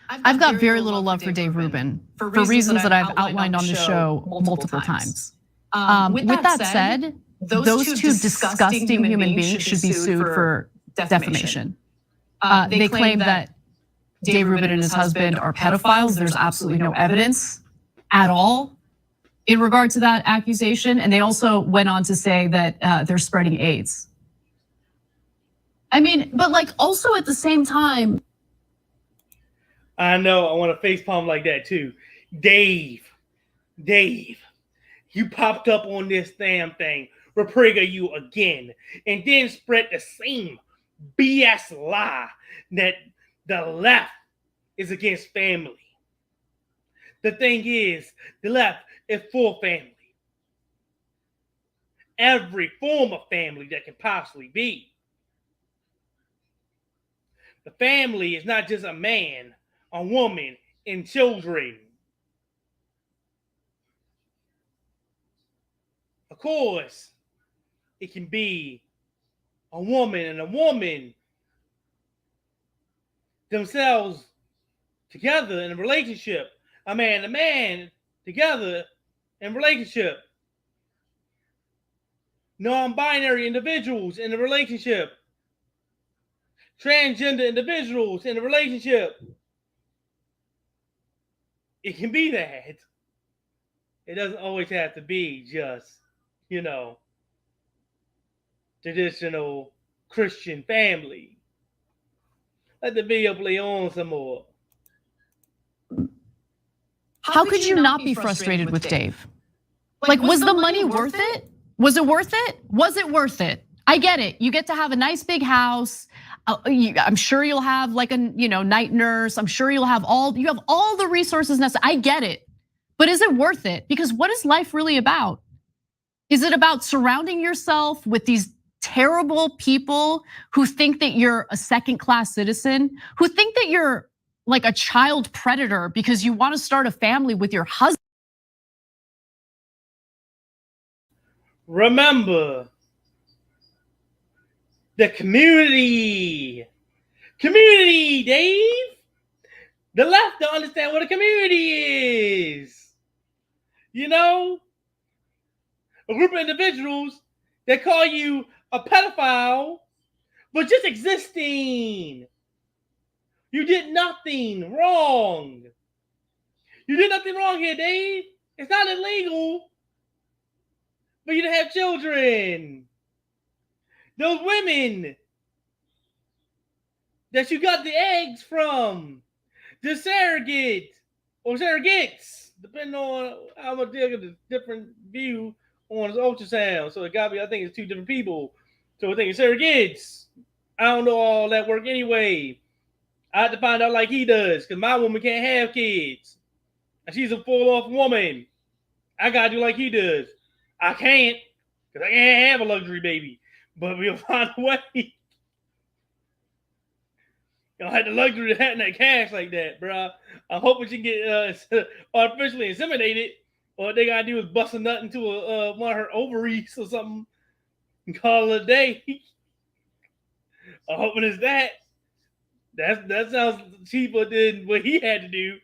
I've got very little love for Dave Rubin for reasons that I've outlined on the show multiple times. With that said, those two disgusting human beings should be sued for defamation. They claim that Dave Rubin and his husband are pedophiles. There's absolutely no evidence at all in regard to that accusation. And they also went on to say that they're spreading AIDS. I mean, but like also at the same time. I know, I want to facepalm like that too. Dave, you popped up on this damn thing with PragerU again, and then spread the same BS lie that the left is against family. The thing is, the left is for family. Every form of family that can possibly be. The family is not just a man, a woman, and children. Of course, it can be a woman and a woman themselves together in a relationship. A man and a man together in a relationship. Non-binary individuals in a relationship. Transgender individuals in a relationship. It can be that. It doesn't always have to be just, traditional Christian family. Let the video play on some more. How could you not be frustrated with Dave? Like, was the money worth it? Was it worth it? Was it worth it? I get it. You get to have a nice big house. I'm sure you'll have like a night nurse. I'm sure you have all the resources necessary. I get it. But is it worth it? Because what is life really about? Is it about surrounding yourself with these terrible people who think that you're a second-class citizen, who think that you're like a child predator because you want to start a family with your husband? Remember, the community, Dave. The left don't understand what a community is. A group of individuals that call you a pedophile for just existing. You did nothing wrong. You did nothing wrong here, Dave. It's not illegal for you to have children. Those women that you got the eggs from, the surrogate or surrogates, depending on how much they get a different view on his ultrasound. So it got me, I think it's two different people. So I think it's surrogates. I don't know all that work anyway. I have to find out like he does, because my woman can't have kids. And she's a full-off woman. I gotta do like he does. I can't, because I can't have a luxury baby. But we'll find a way. Y'all had the luxury of having that cash like that, bro. I'm hoping she get artificially inseminated. Or what they gotta do is bust a nut into one of her ovaries or something and call it a day. I'm hoping it's that. That sounds cheaper than what he had to do.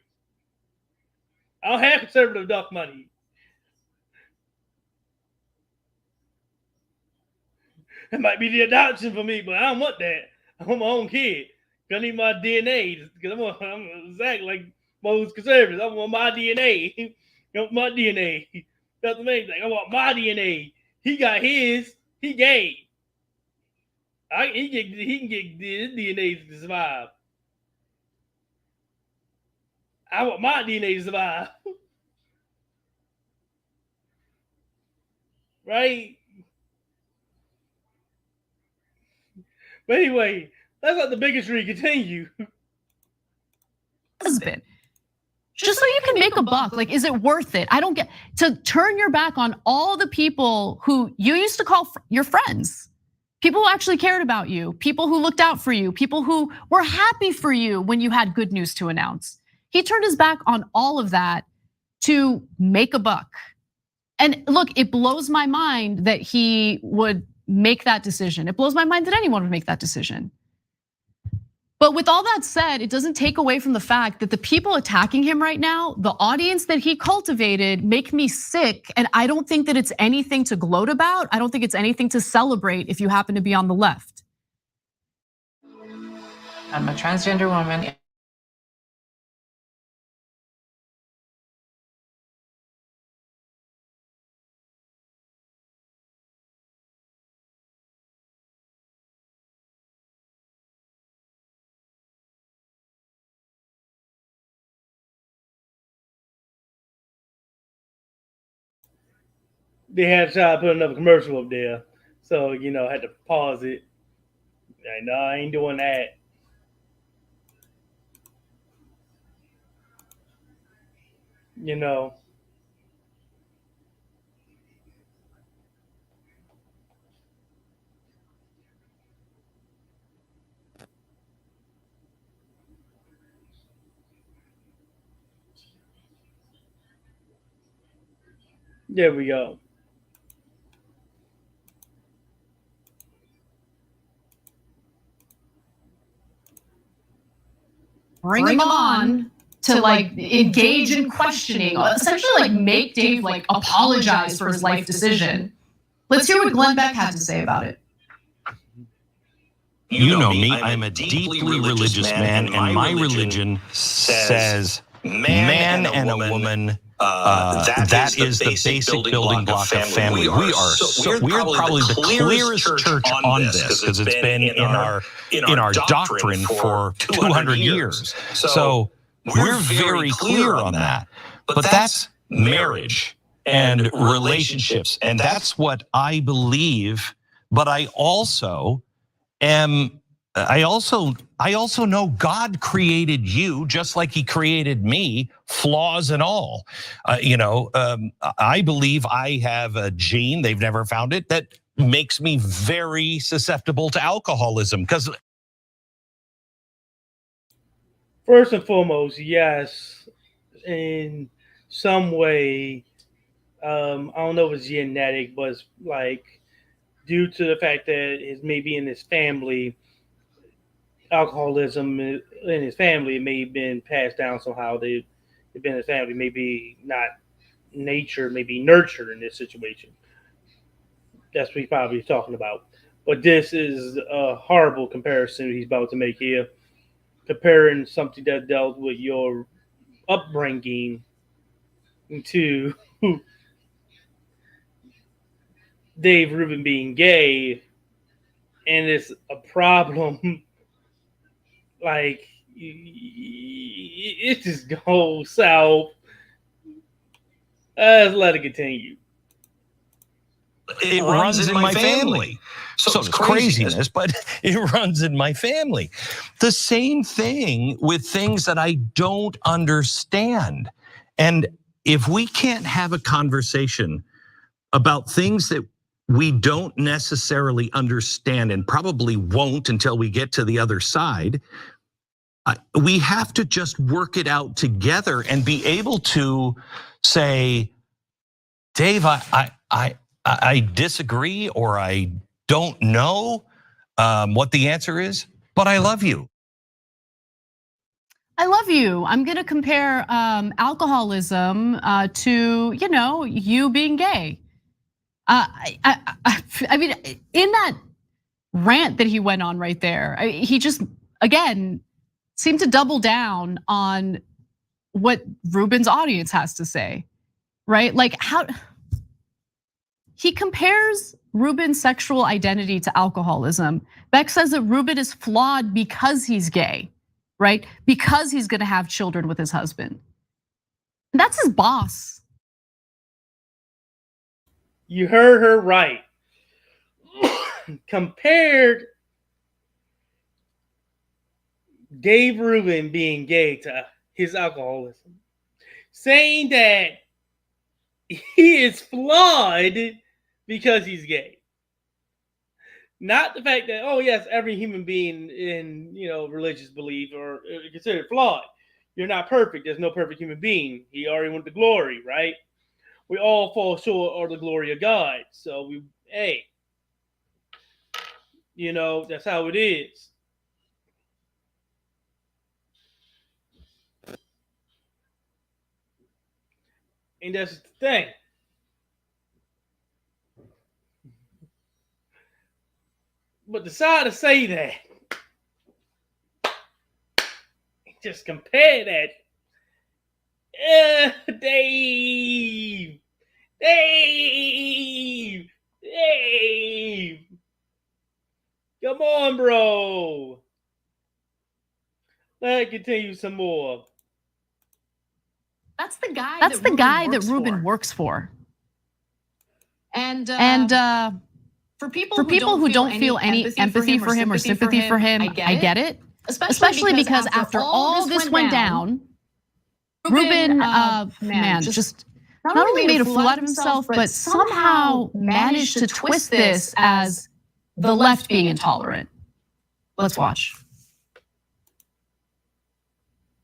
I don't have conservative duck money. That might be the adoption for me, but I don't want that. I want my own kid. I need my DNA because I'm exactly like most conservatives. I want my DNA. I want my DNA. That's the main thing. I want my DNA. He got his. He gay. He can get his DNA to survive. I want my DNA to survive. Right? But anyway, let's let the bigotry continue. Husband. just so you can make a buck. Like, is it worth it? I don't get to turn your back on all the people who you used to call your friends, people who actually cared about you, people who looked out for you, people who were happy for you when you had good news to announce. He turned his back on all of that to make a buck. And look, it blows my mind that he would make that decision. It blows my mind that anyone would make that decision. But with all that said, it doesn't take away from the fact that the people attacking him right now, the audience that he cultivated, make me sick. And I don't think that it's anything to gloat about. I don't think it's anything to celebrate if you happen to be on the left. I'm a transgender woman. They had to try to put another commercial up there. So, I had to pause it. No, I ain't doing that. There we go. Bring him on to like engage in questioning, essentially like make Dave like apologize for his life decision. Let's hear what Glenn Beck had to say about it. You know me, I'm a deeply religious man, and my religion says man and a woman, that is the basic building block of family. We're probably the clearest church on this because it's been in our doctrine for 200 years. So we're very clear on that. But that's marriage and relationships, and that's what I believe. But I also know God created you just like he created me, flaws and all. I believe I have a gene, they've never found it, that makes me very susceptible to alcoholism. Because first and foremost, yes, in some way, I don't know if it's genetic, but it's like due to the fact that it's maybe in his family, alcoholism in his family, it may have been passed down somehow. They've been in his family, maybe not nature, maybe nurture in this situation. That's what he's probably talking about. But this is a horrible comparison he's about to make here, comparing something that dealt with your upbringing to Dave Rubin being gay, and it's a problem. Like, it just goes south. Let's let it continue. It runs in my family. So it's craziness, but it runs in my family. The same thing with things that I don't understand. And if we can't have a conversation about things that we don't necessarily understand and probably won't until we get to the other side, we have to just work it out together and be able to say, Dave, I disagree, or I don't know what the answer is, but I love you. I love you. I'm gonna compare alcoholism to you being gay. I mean, in that rant that he went on right there, he just again seemed to double down on what Rubin's audience has to say, right? Like how he compares Rubin's sexual identity to alcoholism. Beck says that Rubin is flawed because he's gay, right? Because he's gonna have children with his husband. And that's his boss. You heard her right. Compared Dave Rubin being gay to his alcoholism. saying that he is flawed because he's gay. Not the fact that, oh yes, every human being in religious belief or considered flawed. You're not perfect. There's no perfect human being. He already went to glory, right? We all fall short of the glory of God. So that's how it is. And that's the thing. But decide to say that. Just compare that. Dave. Come on, bro. Let's continue some more. That's the guy that Ruben works for. And for people who don't feel any empathy for him or sympathy for him, I get it. Especially because after all this went down, Ruben, just not only made a fool out of himself, but somehow managed to twist this as the left being intolerant. Let's watch.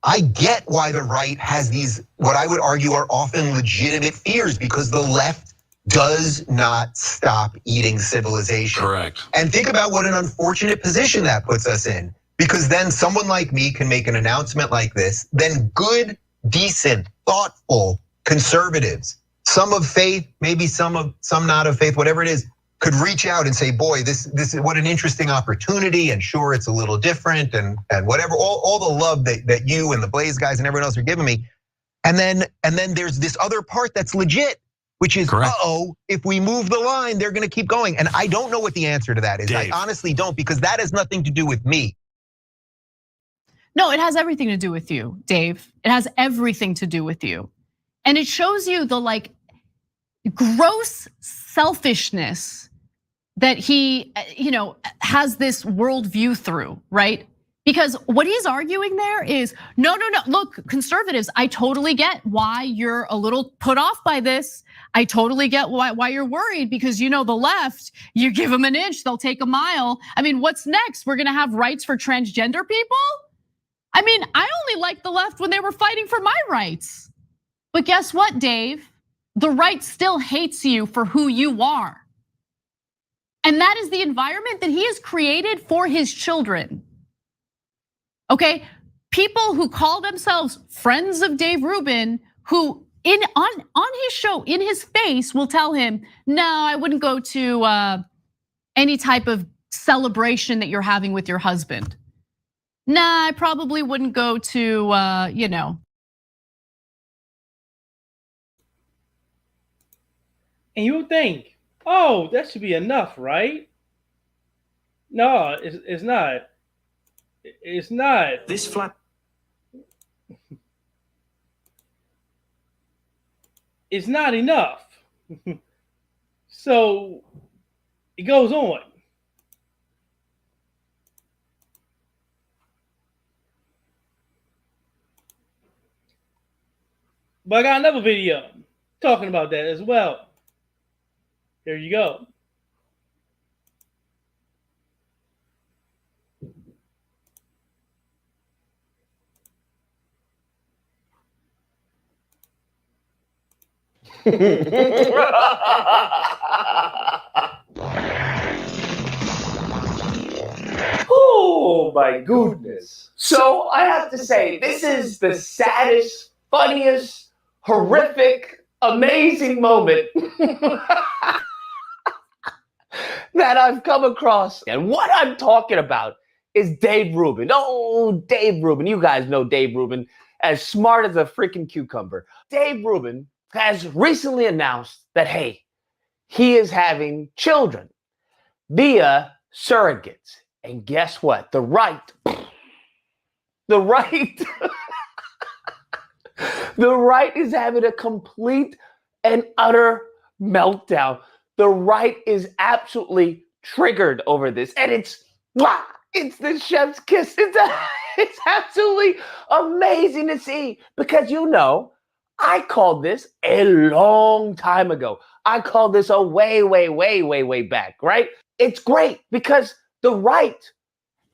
I get why the right has these, what I would argue are often legitimate fears, because the left does not stop eating civilization. Correct. And think about what an unfortunate position that puts us in, because then someone like me can make an announcement like this, then good, decent, thoughtful conservatives, some of faith, maybe some not of faith, whatever it is, could reach out and say, boy, this is what an interesting opportunity, and sure, it's a little different, and whatever, all the love that you and the Blaze guys and everyone else are giving me. And then there's this other part that's legit, which is, if we move the line, they're gonna keep going. And I don't know what the answer to that is. Dave. I honestly don't, because that has nothing to do with me. No, it has everything to do with you, Dave. It has everything to do with you. And it shows you the gross selfishness that he, has this worldview through, right? Because what he's arguing there is, no, look, conservatives, I totally get why you're a little put off by this. I totally get why you're worried, because the left, you give them an inch, they'll take a mile. I mean, what's next? We're gonna have rights for transgender people? I mean, I only liked the left when they were fighting for my rights. But guess what, Dave? The right still hates you for who you are. And that is the environment that he has created for his children. Okay, people who call themselves friends of Dave Rubin, who on his show, in his face, will tell him, no, I wouldn't go to any type of celebration that you're having with your husband. Nah, I probably wouldn't go to, And you would think, oh, that should be enough, right? No, it's not. It's not. This flat. It's not enough. So it goes on. But I got another video talking about that as well. Here you go. Oh my goodness. So I have to say, this is the saddest, funniest, horrific, amazing moment that I've come across. And what I'm talking about is Dave Rubin. Oh, Dave Rubin. You guys know Dave Rubin, as smart as a freaking cucumber. Dave Rubin has recently announced that, hey, he is having children via surrogates. And guess what? The right, the right is having a complete and utter meltdown. The right is absolutely triggered over this. And it's the chef's kiss. It's absolutely amazing to see, because I called this a long time ago. I called this a way back, right? It's great because the right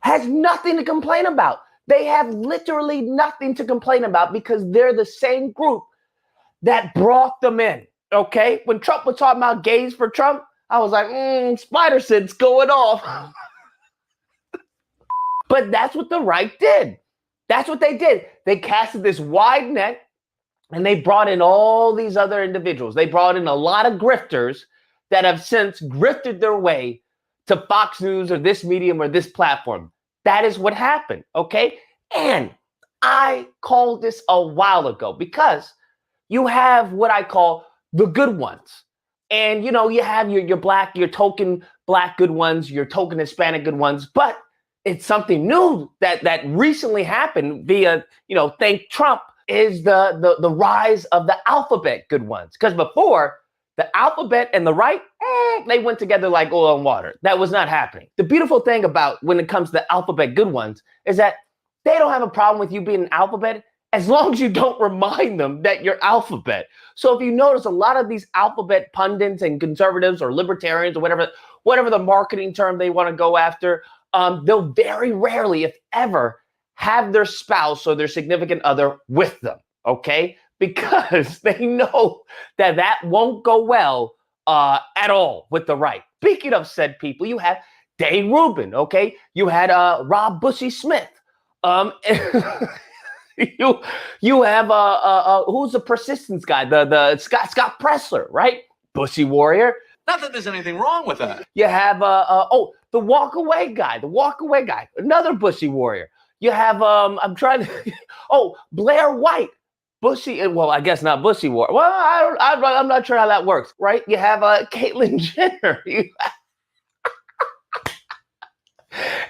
has nothing to complain about. They have literally nothing to complain about because they're the same group that brought them in, okay? When Trump was talking about gays for Trump, I was like, spider sense going off. But that's what the right did. That's what they did. They casted this wide net and they brought in all these other individuals. They brought in a lot of grifters that have since grifted their way to Fox News or this medium or this platform. That is what happened, okay? And I called this a while ago because you have what I call the good ones. And, you have your black, your token black good ones, your token Hispanic good ones, but it's something new that recently happened via, thank Trump, is the rise of the alphabet good ones. Because before, the alphabet and the right, they went together like oil and water. That was not happening. The beautiful thing about when it comes to the alphabet good ones is that they don't have a problem with you being an alphabet as long as you don't remind them that you're alphabet. So if you notice, a lot of these alphabet pundits and conservatives or libertarians or whatever the marketing term they want to go after, they'll very rarely, if ever, have their spouse or their significant other with them, okay? Because they know that won't go well at all with the right. Speaking of said people, you have Dave Rubin, okay? You had Rob Bushy Smith. You have who's the persistence guy? The Scott Pressler, right? Bushy Warrior. Not that there's anything wrong with that. You have the walk away guy, another Bushy Warrior. You have Blair White, Bushy. Well, I guess not Bushy Warrior. Well, I'm not sure how that works, right? You have Caitlyn Jenner. And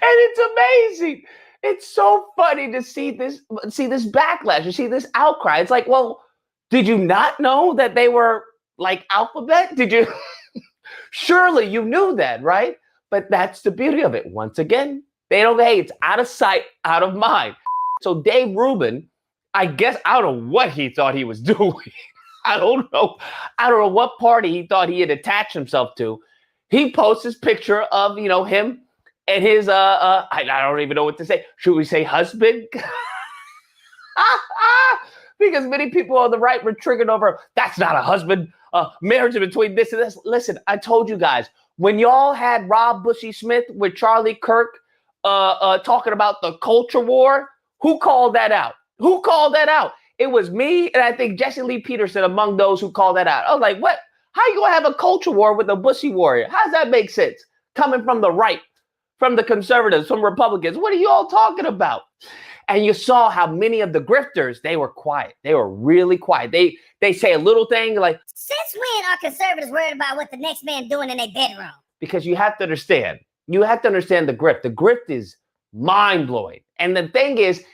it's amazing. It's so funny to see this backlash, to see this outcry. It's like, well, did you not know that they were like alphabet? Did you? Surely you knew that, right? But that's the beauty of it. Once again, it's out of sight, out of mind. So Dave Rubin, I guess, I don't know what he thought he was doing. I don't know what party he thought he had attached himself to. He posts this picture of, him and his, I don't even know what to say. Should we say husband? Because many people on the right were triggered over, that's not a husband. Marriage between this and this. Listen, I told you guys, when y'all had Rob Bushy Smith with Charlie Kirk talking about the culture war, who called that out? Who called that out? It was me, and I think Jesse Lee Peterson among those who called that out. I was like, what? How you gonna have a culture war with a Bushy Warrior? How does that make sense? Coming from the right, from the conservatives, from Republicans. What are you all talking about? And you saw how many of the grifters, they were quiet. They were really quiet. They say a little thing like, since when are conservatives worried about what the next man doing in their bedroom? Because you have to understand the grift. The grift is mind-blowing. And the thing is,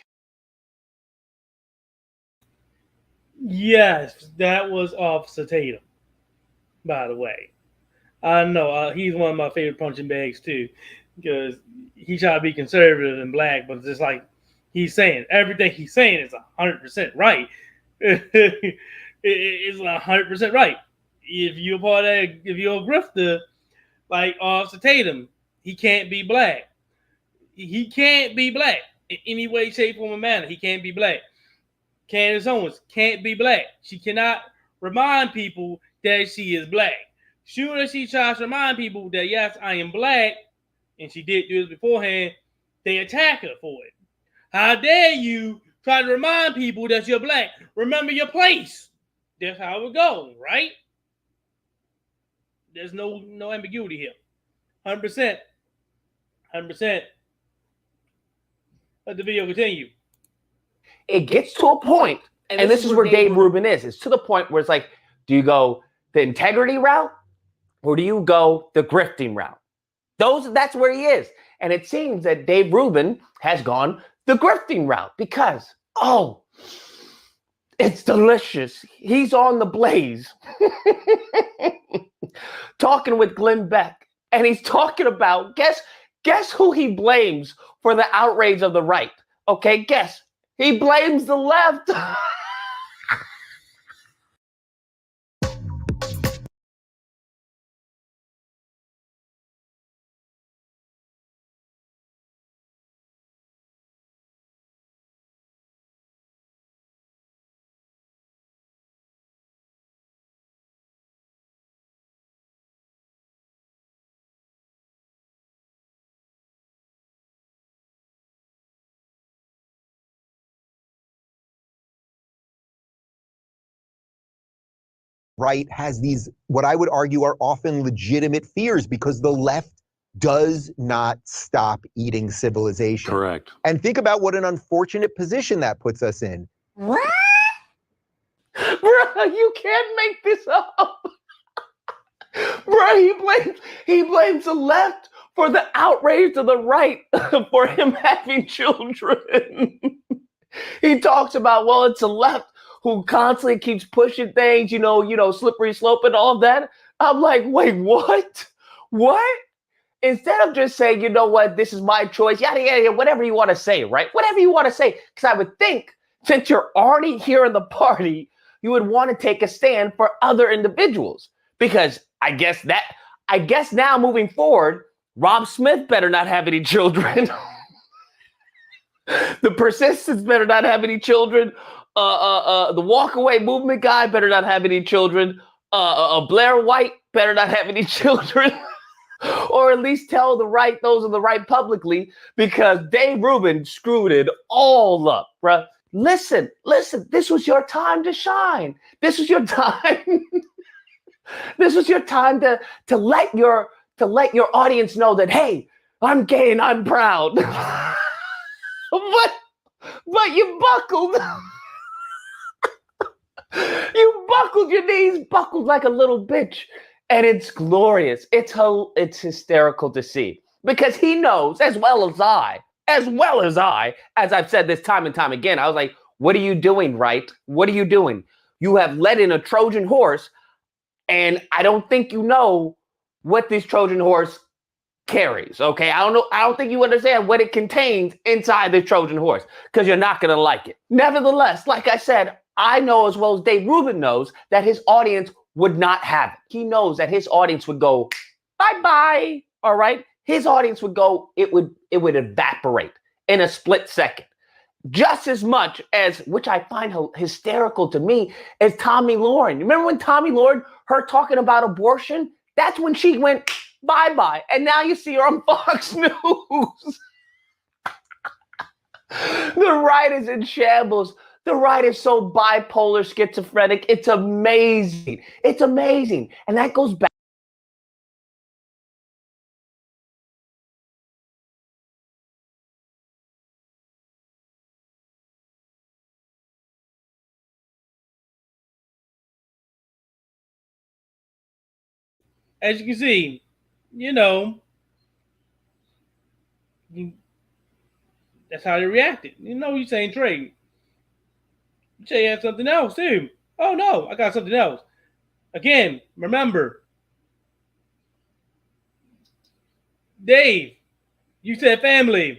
yes, that was Officer Tatum, by the way. I know he's one of my favorite punching bags too, because he tried to be conservative and black, but it's just like he's saying everything he's saying is 100% right. It's 100% right. If you're a part of that, if you're a grifter like Officer Tatum, he can't be black. He can't be black in any way, shape, form, or manner. He can't be black. Candace Owens can't be black. She cannot remind people that she is black. Soon as she tries to remind people that, yes, I am black, and she did do this beforehand, they attack her for it. How dare you try to remind people that you're black? Remember your place. That's how it goes, right? There's no ambiguity here. 100%. 100%. Let the video continue. It gets to a point, and this is where Dave Rubin is. It's to the point where it's like, do you go the integrity route or do you go the grifting route? That's where he is. And it seems that Dave Rubin has gone the grifting route because, it's delicious. He's on the Blaze talking with Glenn Beck. And he's talking about, guess who he blames for the outrage of the right? Okay, guess. He blames the left. right has these, what I would argue are often legitimate fears, because the left does not stop eating civilization. Correct. And think about what an unfortunate position that puts us in. What? Bruh, you can't make this up. Bruh, he blames the left for the outrage of the right for him having children. He talks about, well, it's the left who constantly keeps pushing things, you know, slippery slope and all of that. I'm like, wait, what? What? Instead of just saying, you know what, this is my choice, yada, yada, yada, whatever you want to say, right? Whatever you want to say. Because I would think, since you're already here in the party, you would want to take a stand for other individuals. Because I guess now moving forward, Rob Smith better not have any children. The Persistence better not have any children. The Walkaway Movement guy better not have any children. Blair White better not have any children. Or at least tell those on the right publicly, because Dave Rubin screwed it all up, bruh. Listen, this was your time to shine. This was your time. This was your time to let your audience know that, hey, I'm gay and I'm proud. But you buckled. You buckled your knees, buckled like a little bitch. And it's glorious. It's hysterical to see, because he knows as well as I, as I've said this time and time again, I was like, what are you doing, right? What are you doing? You have led in a Trojan horse, and I don't think you know what this Trojan horse carries, okay? I don't think you understand what it contains inside the Trojan horse, because you're not going to like it. Nevertheless, like I said, I know as well as Dave Rubin knows that his audience would not have it. He knows that his audience would go, bye-bye, all right? His audience would go, it would evaporate in a split second. Just as much as, which I find hysterical to me, as Tommy Lauren. Remember when Tommy Lauren, her talking about abortion? That's when she went bye-bye. And now you see her on Fox News. The right is in shambles. The right is so bipolar, schizophrenic. It's amazing. It's amazing. And that goes back. As you can see, that's how they reacted. You're saying, Trey, you say you have something else too. Oh no, I got something else. Again, remember, Dave, you said family. You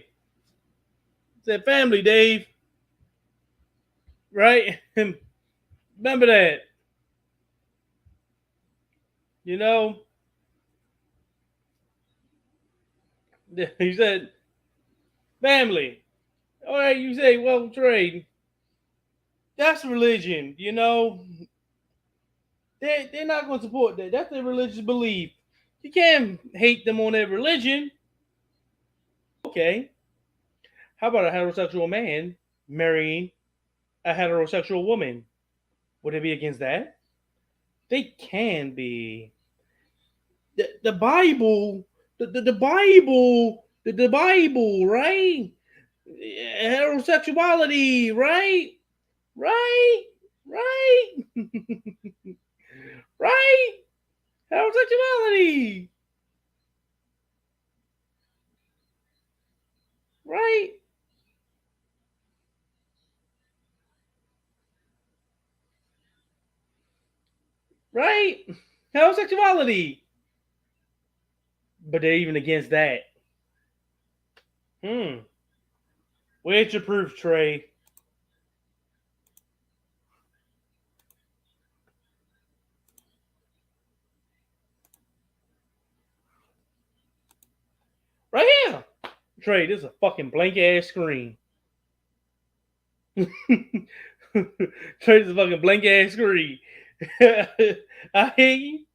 said family, Dave. Right? Remember that. You said family. All right, you say, well, Trey, that's religion, They're not going to support that. That's their religious belief. You can't hate them on their religion. Okay. How about a heterosexual man marrying a heterosexual woman? Would it be against that? They can be. The Bible, the Bible, right? Heterosexuality, right? Right? Right? Heterosexuality. Right? Right? Homosexuality. But they're even against that. Where's your proof, Trey? Right here. Trey, this is a fucking blank ass screen. Trey, this is a fucking blank ass screen. I hear you.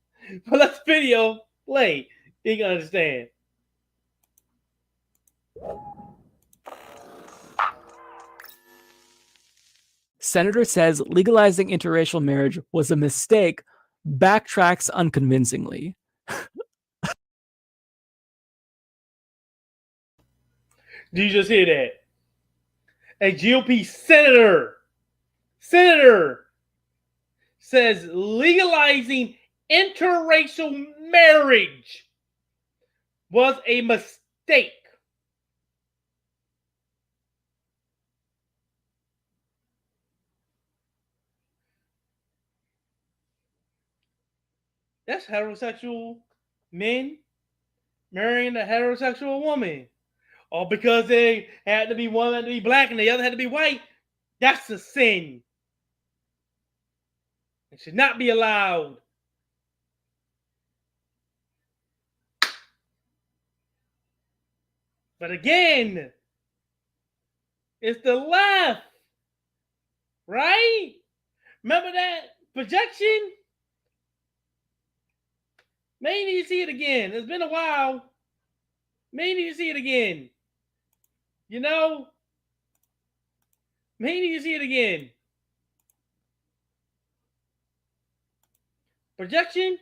But let the video play. You can understand. Senator says legalizing interracial marriage was a mistake, backtracks unconvincingly. Do you just hear that? A GOP senator says legalizing interracial marriage was a mistake. That's heterosexual men marrying a heterosexual woman. All because they had to be one had to be black and the other had to be white. That's a sin. It should not be allowed. But again, it's the left, right? Remember that projection? Maybe you see it again. It's been a while. Maybe you see it again. You know? Maybe you see it again. Projection?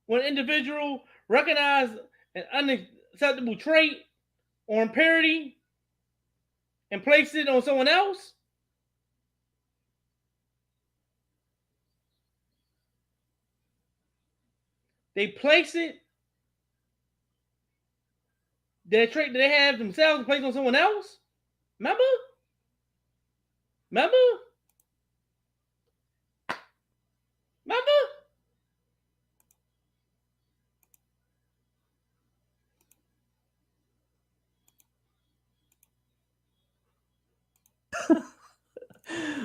When an individual recognizes an unacceptable trait or impurity and place it on someone else? They place it, that trait that they have themselves, and place it on someone else? Remember? Remember? Remember?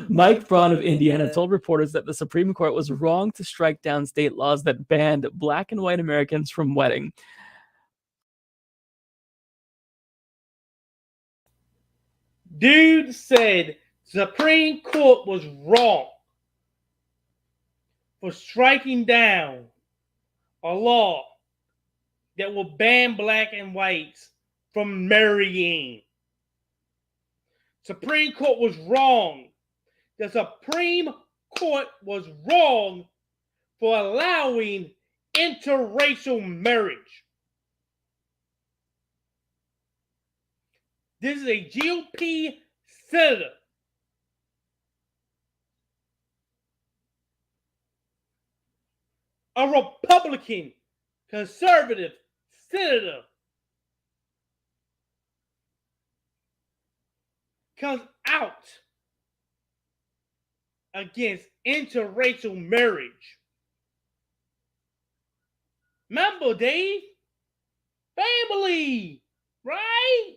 Mike Braun of Indiana told reporters that the Supreme Court was wrong to strike down state laws that banned Black and white Americans from wedding. Dude said Supreme Court was wrong for striking down a law that will ban black and whites from marrying. Supreme Court was wrong. The Supreme Court was wrong for allowing interracial marriage. This is a GOP senator. A Republican conservative senator comes out against interracial marriage. Remember, Dave? Family, right?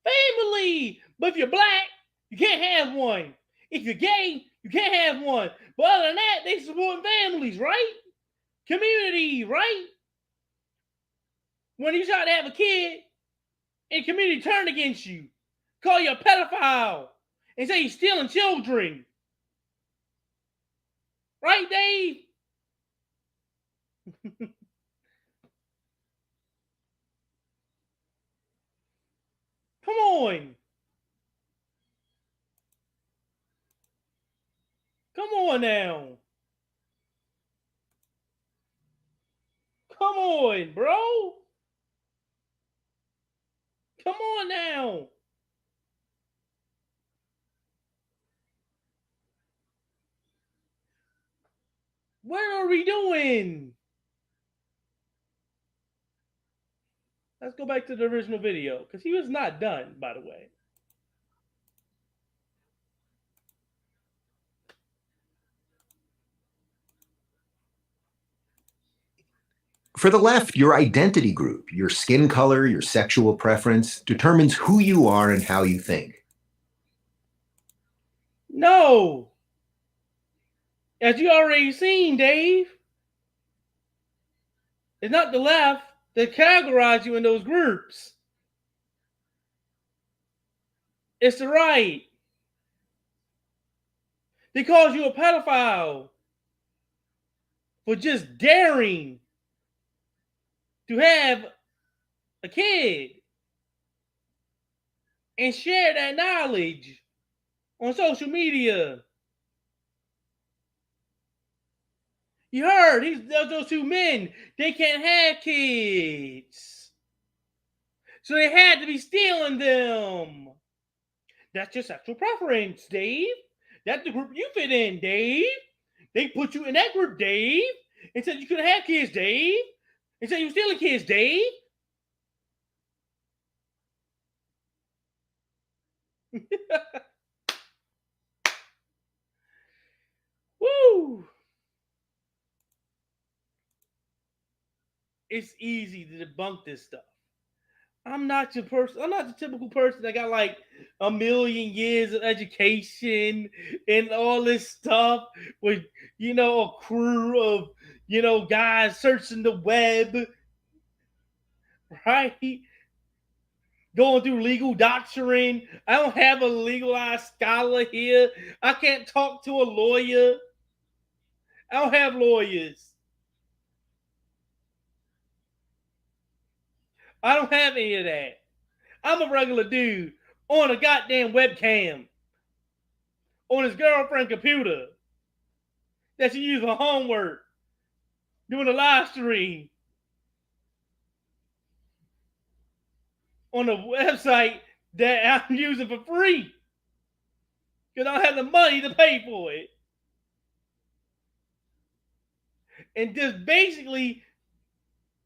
Family. But if you're black, you can't have one. If you're gay, you can't have one. But other than that, they support families, right? Community, right? When you try to have a kid and community turn against you, call you a pedophile, and say you're stealing children. Right, Dave? Come on. Come on now. Come on, bro. Come on now. What are we doing? Let's go back to the original video because he was not done, by the way. For the left, your identity group, your skin color, your sexual preference determines who you are and how you think. No. As you already seen, Dave, it's not the left that categorize you in those groups. It's the right. They call you a pedophile for just daring to have a kid and share that knowledge on social media. You heard those two men, they can't have kids. So they had to be stealing them. That's your sexual preference, Dave. That's the group you fit in, Dave. They put you in that group, Dave, and said you couldn't have kids, Dave. And said you were stealing kids, Dave. Woo! It's easy to debunk this stuff. I'm not the typical person that got like a million years of education and all this stuff with, a crew of, guys searching the web, right? Going through legal doctrine. I don't have a legalized scholar here. I can't talk to a lawyer. I don't have lawyers. I don't have any of that. I'm a regular dude on a goddamn webcam on his girlfriend's computer that she used for homework, doing a live stream on a website that I'm using for free because I don't have the money to pay for it. And just basically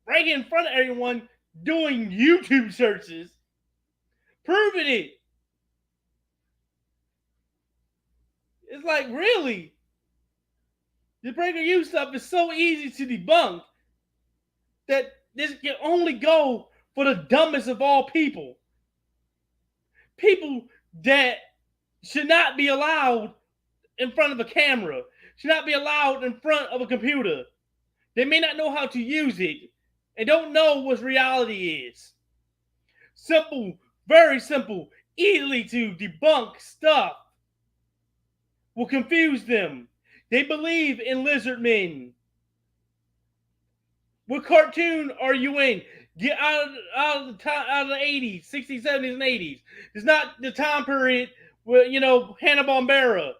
right in front of everyone doing YouTube searches, proving it. It's like, really? The PragerU stuff is so easy to debunk that this can only go for the dumbest of all people. People that should not be allowed in front of a camera, should not be allowed in front of a computer. They may not know how to use it and don't know what reality is. Simple, very simple, easily to debunk stuff will confuse them. They believe in lizard men. What cartoon are you in? Get out of the 80s, 60s, 70s, and 80s. It's not the time period where, Hanna-Barbera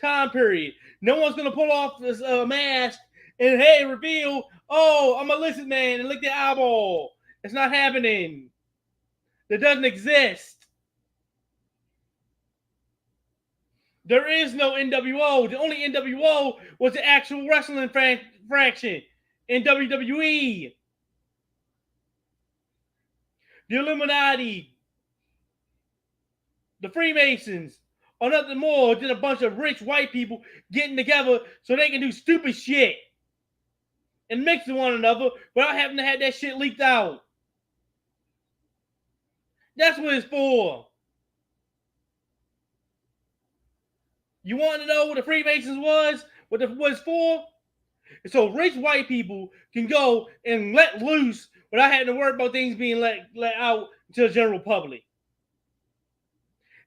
time period. No one's going to pull off this mask and, hey, reveal, oh, I'm a lizard man, and lick the eyeball. It's not happening. That doesn't exist. There is no NWO. The only NWO was the actual wrestling fraction in WWE. The Illuminati, the Freemasons, are nothing more than a bunch of rich white people getting together so they can do stupid shit and mix with one another without having to have that shit leaked out. That's what it's for. You want to know what the Freemasons was? What it was for? So rich white people can go and let loose without having to worry about things being let out to the general public.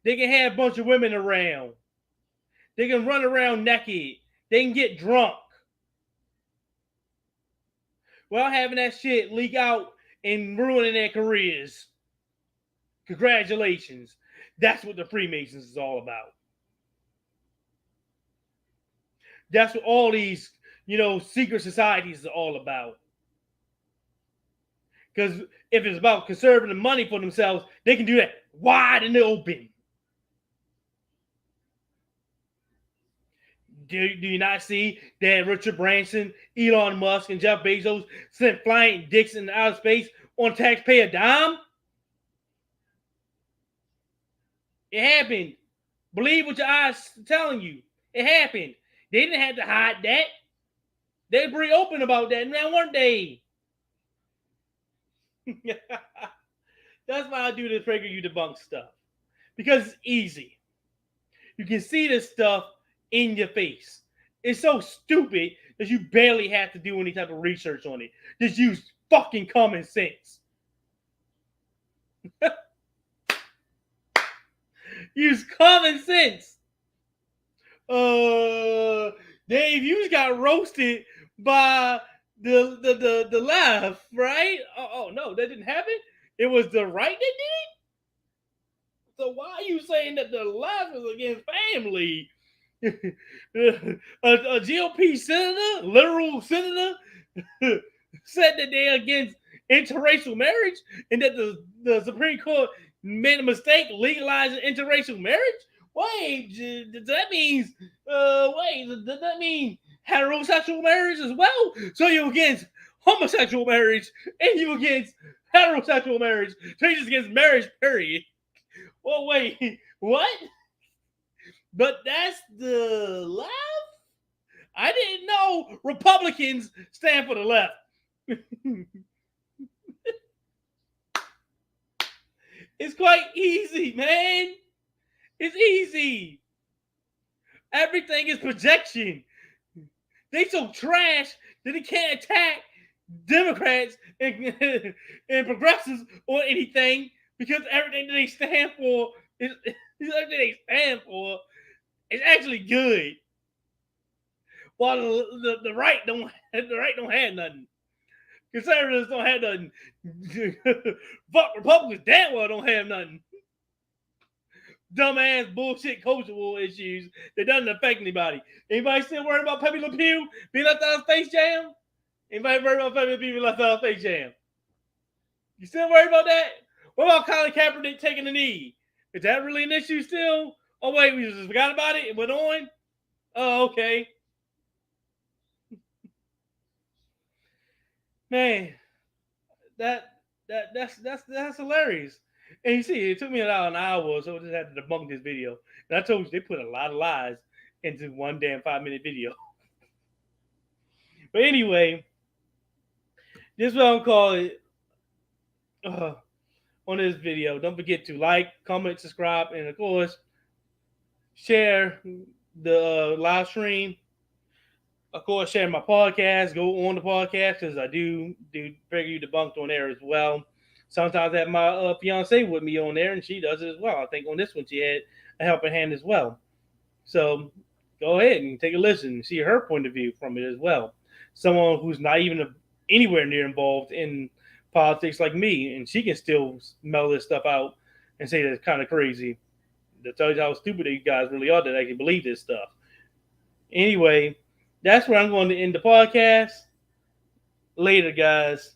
They can have a bunch of women around. They can run around naked. They can get drunk without having that shit leak out and ruining their careers. Congratulations. That's what the Freemasons is all about. That's what all these, secret societies are all about. Because if it's about conserving the money for themselves, they can do that wide in the open. Do you not see that Richard Branson, Elon Musk, and Jeff Bezos sent flying dicks into outer space on taxpayer dime? It happened. Believe what your eyes are telling you. It happened. They didn't have to hide that. They're pretty open about that now, weren't they? That's why I do this PragerU Debunked stuff. Because it's easy. You can see this stuff in your face. It's so stupid that you barely have to do any type of research on it. Just use fucking common sense. Use common sense. Dave, you just got roasted by the left, right? Oh no, that didn't happen. It was the right that did it. So why are you saying that the left is against family? a GOP senator, literal senator, said that they're against interracial marriage and that the Supreme Court made a mistake legalizing interracial marriage? Wait, does that mean does that mean heterosexual marriage as well? So you're against homosexual marriage and you against heterosexual marriage. So you're just against marriage, period. Well, wait, what? But that's the left? I didn't know Republicans stand for the left. It's quite easy, man. It's easy. Everything is projection. They so trash that they can't attack Democrats and progressives or anything because everything that they stand for is actually good. While the right don't have nothing. Conservatives don't have nothing. Fuck Republicans damn well don't have nothing. Dumbass bullshit cultural issues that doesn't affect anybody. Anybody still worried about Pepe Le Pew being left out of Space Jam? Anybody worried about Pepe Le Pew being left out of Space Jam? You still worried about that? What about Colin Kaepernick taking the knee? Is that really an issue still? Oh wait, we just forgot about it and went on? Oh, okay. Man, that's hilarious. And you see, it took me about an hour, so I just had to debunk this video. And I told you they put a lot of lies into one damn 5-minute video. But anyway, this is what I'm calling on this video. Don't forget to like, comment, subscribe, and of course, share the live stream. Of course, share my podcast. Go on the podcast because I do PragerU Debunked on there as well. Sometimes I have my fiance with me on there, and she does it as well. I think on this one she had a helping hand as well. So go ahead and take a listen and see her point of view from it as well. Someone who's not even anywhere near involved in politics like me, and she can still smell this stuff out and say that it's kind of crazy. That tells you how stupid you guys really are that they can believe this stuff. Anyway, that's where I'm going to end the podcast. Later, guys.